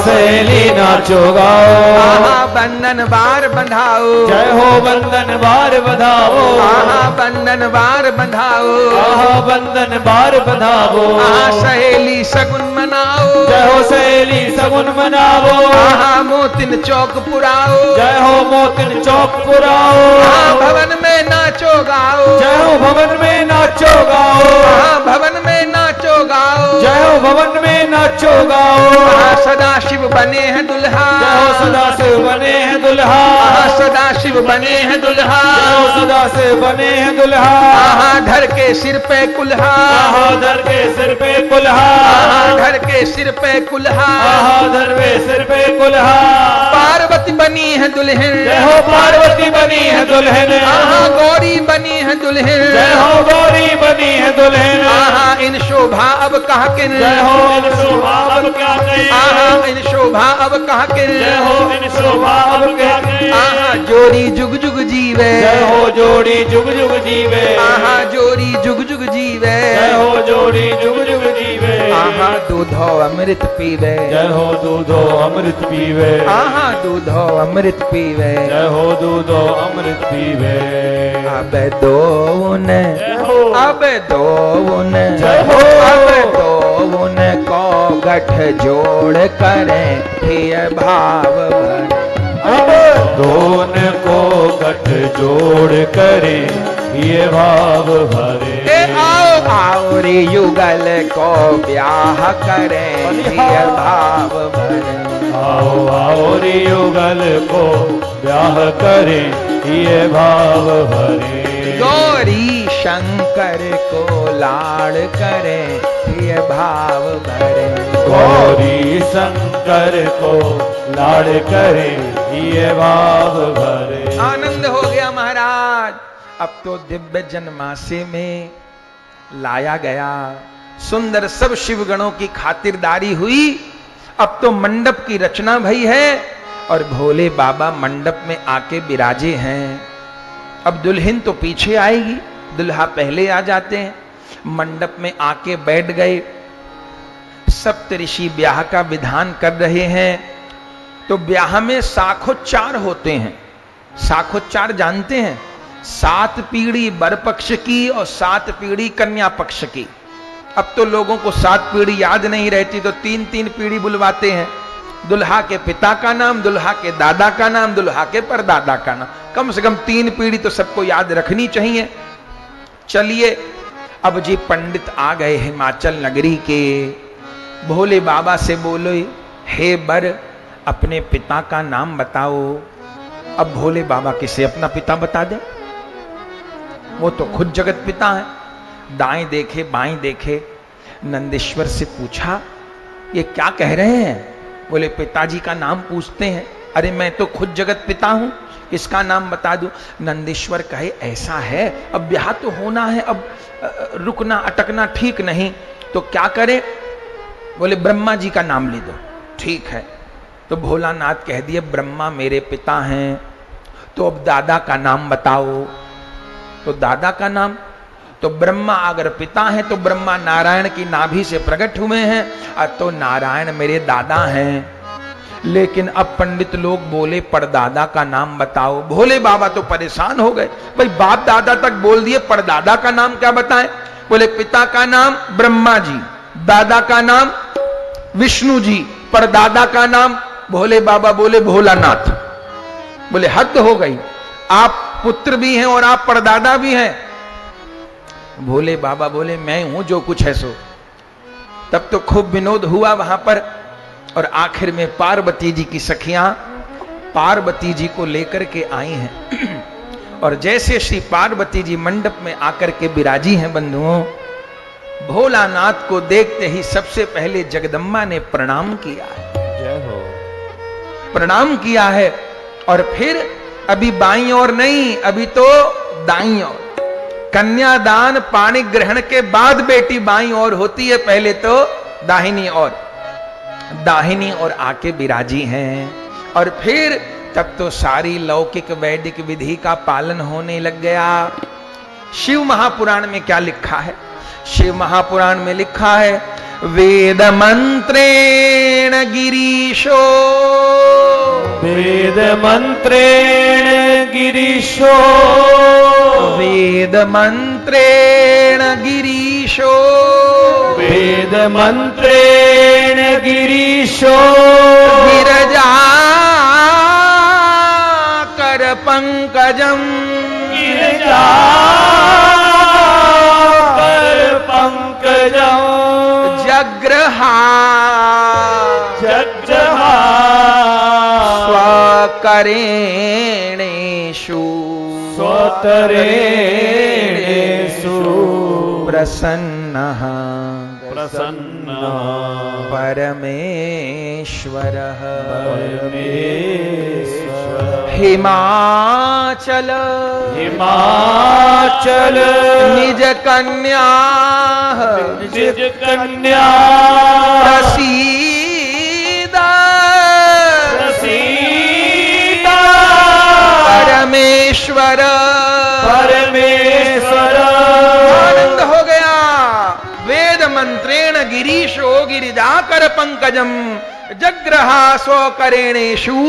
सहेली नाचो गाओ, आहा बंधन बार बंधाओ, जय हो बंधन बार बधाओ, आहा बंधन बार बंधाओ, आहा बंधन बार बधाओ, आहा सहेली सगुन मनाओ, जय हो सहेली सगुन मनाओ, आहा मोतिन चौक पुराओ, जय हो मोतिन चौक पुराओ, आहा भवन में नाचो गाओ, जय हो भवन में नाचो गाओ, आहा भवन में नाचो गाओ, जय हो भवन में नाचो गाओ, आहा सदाशिव बने हैं दुल्हा, जय हो सदाशिव बने हैं दुल्हा, आहा सदाशिव बने हैं दुल्हा, जय हो सदाशिव बने हैं दुल्हा, आहा धर के सिर पे कुल्हा, आहा धर के सिर पे कुल्हा, आहा धर के सिर पे कुल्हा, आहा धर पे सिर पे कुल्हा, पार्वती बनी है दुल्हन, जय हो पार्वती बनी है दुल्हन, आहा गौरी बनी है दुल्हन, जय हो गौरी बनी है दुल्हन, आहा इन शोभा अब कहा किन, जय हो इन शोभा अब क्या कहें, आहा इन शोभा अब कहा किन, जय हो इन शोभा अब क्या कहें, आहा जोड़ी जुग जुग जीवे, जय हो जोड़ी जुग जुग जीवे, आहा जोड़ी जुग जुग जीवे, जय हो जोड़ी जुग जुग जीवे, आहा दूधो अमृत पीवे, जय हो दूधो अमृत पीवे, आहा दूधो अमृत पीवे, जय हो दूधो अमृत पीवे, अब दोन अब दोन जय हो। अब दोन को गठ जोड़ करें प्रिय भाव भरे। अब दोन को गठ जोड़ करे ये भाव भरे। ए आओ आओ रे युगल को ब्याह करें प्रिय भाव भरे। आओ आओ रे युगल को ब्याह करे ये भाव भरे। गौरी शंकर को लाड़ करें प्रिय भाव भरे। गौरी शंकर को लाड़ करे ये भाव भरे। आनंद हो गया महाराज। अब तो दिव्य जन्मासे में लाया गया, सुंदर सब शिवगणों की खातिरदारी हुई। अब तो मंडप की रचना भई है और भोले बाबा मंडप में आके विराजे हैं। अब दुल्हन तो पीछे आएगी, दुल्हा पहले आ जाते हैं। मंडप में आके बैठ गए। सप्तऋषि ब्याह का विधान कर रहे हैं। तो ब्याह में शाखोच्चार होते हैं। शाखोच्चार जानते हैं? 7 पीढ़ी वर पक्ष की और 7 पीढ़ी कन्या पक्ष की। अब तो लोगों को 7 पीढ़ी याद नहीं रहती, तो 3-3 पीढ़ी बुलवाते हैं। दुल्हा के पिता का नाम, दुल्हा के दादा का नाम, दुल्हा के परदादा का नाम। कम से कम 3 पीढ़ी तो सबको याद रखनी चाहिए। चलिए, अब जी पंडित आ गए हिमाचल नगरी के। भोले बाबा से बोलो, हे बर अपने पिता का नाम बताओ। अब भोले बाबा किसे अपना पिता बता दे? वो तो खुद जगत पिता है। दाएं देखे बाएं देखे, नंदेश्वर से पूछा, ये क्या कह रहे हैं? बोले पिताजी का नाम पूछते हैं। अरे मैं तो खुद जगत पिता हूं, इसका नाम बता दूं। नंदेश्वर कहे ऐसा है, अब ब्याह तो होना है, अब रुकना अटकना ठीक नहीं, तो क्या करें? बोले ब्रह्मा जी का नाम ले दो। ठीक है। तो भोलानाथ कह दिए ब्रह्मा मेरे पिता हैं, तो अब दादा का नाम बताओ। तो दादा का नाम, तो ब्रह्मा अगर पिता हैं तो ब्रह्मा नारायण की नाभि से प्रकट हुए हैं, तो नारायण मेरे दादा हैं। लेकिन अब पंडित लोग बोले परदादा का नाम बताओ। भोले बाबा तो परेशान हो गए, भाई बाप दादा तक बोल दिए, परदादा का नाम क्या बताएं? बोले पिता का नाम ब्रह्मा जी, दादा का नाम विष्णु जी, परदादा का नाम। भोले बाबा बोले भोलानाथ। बोले हद हो गई, आप पुत्र भी हैं और आप परदादा भी हैं। भोले बाबा बोले मैं हूं जो कुछ है सो। तब तो खूब विनोद हुआ वहां पर। और आखिर में पार्वती जी की सखियां पार्वती जी को लेकर के आई हैं। और जैसे श्री पार्वती जी मंडप में आकर के विराजी हैं बंधुओं, भोलानाथ को देखते ही सबसे पहले जगदम्बा ने प्रणाम किया है। जय हो। प्रणाम किया है। और फिर अभी बाईं ओर नहीं, अभी तो दाईं ओर। कन्यादान पाणी ग्रहण के बाद बेटी बाईं ओर होती है, पहले तो दाहिनी ओर। दाहिनी ओर आके विराजी हैं। और फिर तब तो सारी लौकिक वैदिक विधि का पालन होने लग गया। शिव महापुराण में क्या लिखा है? शिव महापुराण में लिखा है वेद मंत्रेण गिरीशो, वेद मंत्रेण गिरीशो, वेद मंत्रेण गिरीशो, वेद मंत्रेण गिरीशो, गिरजा कर पंकजम, गिरजा पंकजं जग्रहा जग्रहा स्वकरेणेषु स्वतरेणेषु प्रसन्नः प्रसन्नः परमेश्वरः परमेश्वरः हिमाचल हिमाचल निज कन्या निज कन्या प्रसीद प्रसीद परमेश्वर परमेश्वर। आनंद हो गया। वेद मंत्रेण गिरीशो गिरिजाकर पंकजम जग्रहा स्वकरेणेषु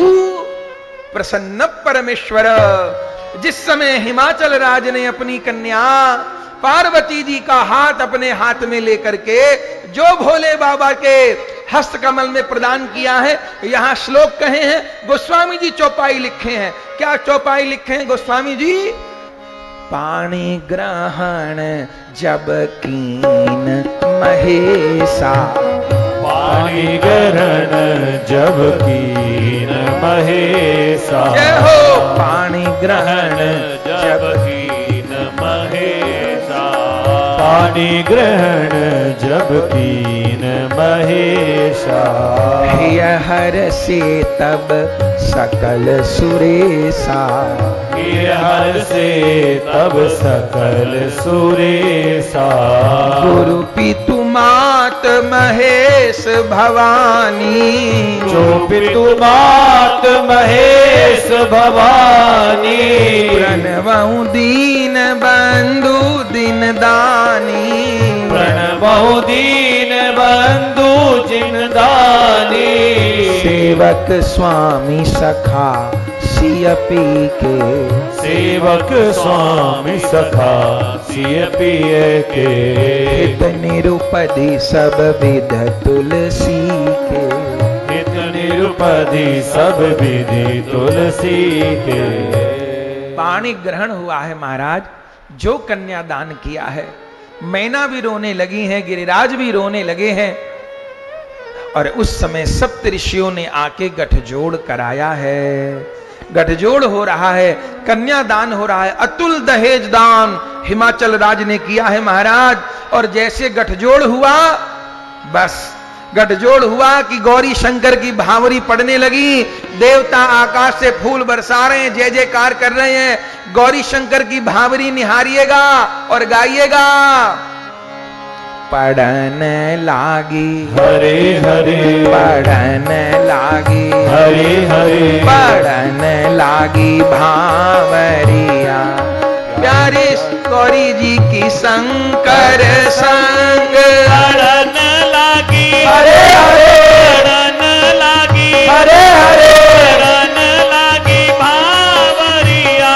प्रसन्न परमेश्वर। जिस समय हिमाचल राज ने अपनी कन्या पार्वती जी का हाथ अपने हाथ में लेकर के जो भोले बाबा के हस्त कमल में प्रदान किया है, यहां श्लोक कहे हैं, गोस्वामी जी चौपाई लिखे हैं। क्या चौपाई लिखे हैं गोस्वामी जी? पाणी ग्रहण जब कीन महेशा, पाणी ग्रहण जब कीन महेशा। जय हो। पाणी ग्रहण जब कीन महेशा, पाणी ग्रहण जब कीन महेशा। हर से तब सकल सुरेशा, हर से तब सकल सुरेशा। गुरु पितु मात महेश भवानी, जो पितु मात महेश भवानी, प्रणवहु दीन बंधु दिन दानी, प्रणवहु दीन बंधु जिन दानी, सेवक स्वामी सखा सिय पी के, सेवक स्वामी सखा सिय पिए के, हित निरुपधि सब विध तुलसी के, हित निरुपधि सब विधि तुलसी के। पाणी ग्रहण हुआ है महाराज, जो कन्यादान किया है। मैना भी रोने लगी हैं, गिरिराज भी रोने लगे हैं, और उस समय सप्त ऋषियों ने आके गठजोड़ कराया है। गठजोड़ हो रहा है, कन्यादान हो रहा है, अतुल दहेज दान हिमाचल राज ने किया है महाराज। और जैसे गठजोड़ हुआ, बस गठजोड़ हुआ कि गौरी शंकर की भावरी पड़ने लगी, देवता आकाश से फूल बरसा रहे हैं, जय जयकार कर रहे हैं। गौरी शंकर की भावरी निहारिएगा और गाइएगा। पढ़न लागी हरे हरे, पढ़न लागी हरे हरे, पढ़न लागी भावरिया, प्यारे गौरी जी की शंकर संग। पढ़न लागी हरे हरे, पढ़न लागी हरे हरे, पढ़न लागी भावरिया,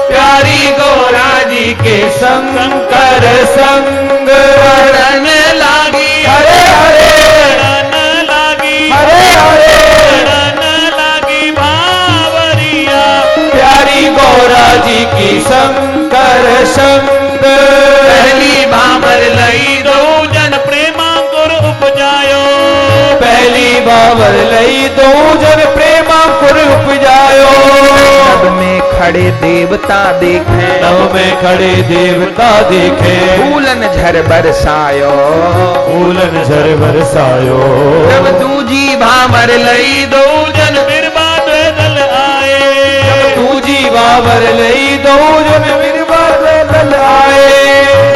प्यारी गौरा जी के शंकर संग। पढ़न लागी हरे हरे, पढ़न लागी हरे हरे, पढ़न लागी भावरिया, प्यारी गौरा जी की शंकर संग। पहली भावर लई दो जन प्रेमांकुर उपजायो, पहली बावर लई दो जन प्रेमांकुर उपजायो, नभ में खड़े देवता देखे, नभ में खड़े देवता देखे, फूलन झर बरसायो, फूलन झर बरसायो, जब दूजी भावर लई दो जन बिरबा दल आए, दूजी बावर लई दो जन बिरबा दल आए,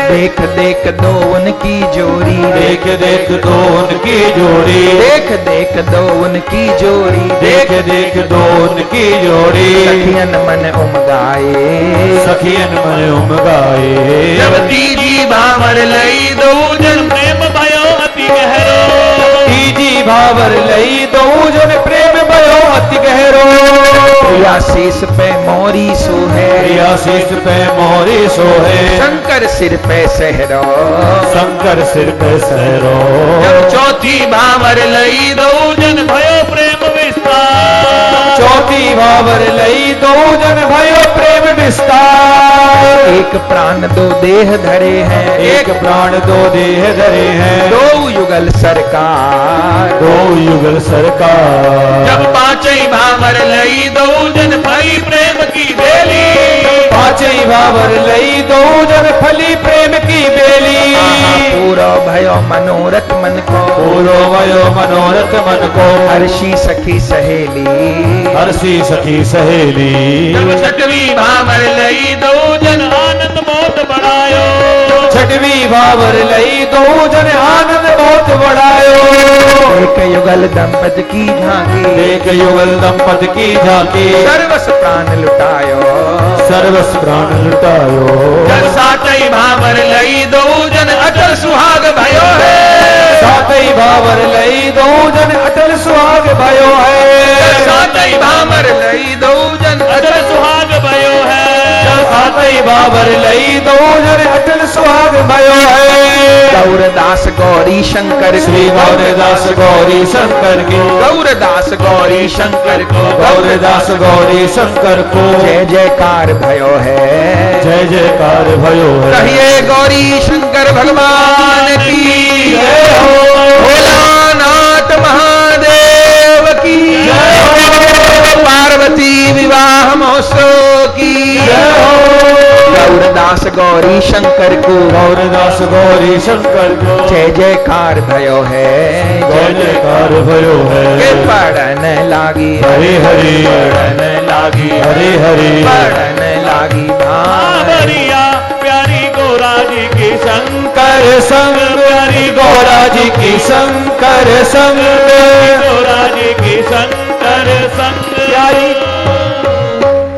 देख देख दो उनकी जोड़ी, देख देख दो उनकी जोड़ी, देख देख दो उनकी जोड़ी, देख देख दो उनकी जोड़ी, सखियन मन उमगाए, सखियन मन उमगाए, जब तीजी भावर लई दो जन प्रेम भयो अति गहरो, तीजी भावर लई दो जन प्रेम भयो अति गहरो, प्रिया शीस पे मोरी सोहे, प्रिया शीश पे मोरी सोहे, शंकर सिर पे सहरो, शंकर सिर पे सहरो, जब चौथी भावर लई दो जन भयो प्रेम विस्तार, चौथी भावर लई दो जन भयो प्रेम विस्तार, एक प्राण दो देह धरे हैं, एक प्राण दो देह धरे हैं, दो युगल सरकार, दो युगल सरकार, जब पांचई भावर लई दो जन भई प्रेम की बेली, पांचई भावर लई दो जन फली प्रेम की बेली, पूरो भयो मनोरथ मन को, पूरो भयो मनोरथ मन को, हर्षी सखी सहेली, हर्षी सखी सहेली, जब छठवीं भावर लई दो जन आनंद मोद बढ़ायो, छठवीं भावर लई दो जन आनंद बहुत बढ़ायो, एक युगल दंपत की झांकी, एक युगल दंपत की झांकी, सर्वस प्राण लुटायो, सर्वस प्राण लुटायो, जब सातई भावर लई दो जन अटल सुहाग भयो है, सातई भावर लई दो जन अटल सुहाग भयो है, सातई भावर लई दो जन अटल सुहाग भयो है, सातई भावर लई दो जन अटल सुहाग भयो है, गौरदास गौरी शंकर श्री गौरदास गौरी शंकर की, गौरदास गौरी शंकर को, गौरदास गौरी शंकर को, जय जयकार भयो है, जय जयकार भयो है, कहिए गौरी शंकर भगवान की जय हो, भोलानाथ महादेव की जय हो, पार्वती विवाह महोत्सव की जय हो, गौरदास गौरी शंकर को, गौरदास गौरी शंकर को, जय जयकार भयो है, जय जयकार भयो के है, पढ़न लागी हरे हरे, पढ़न लागी हरे हरे, पढ़न लागी भावरिया, भावरिया, प्यारी गौरा जी की शंकर कर संग श्री गौरा जी की शंकर संग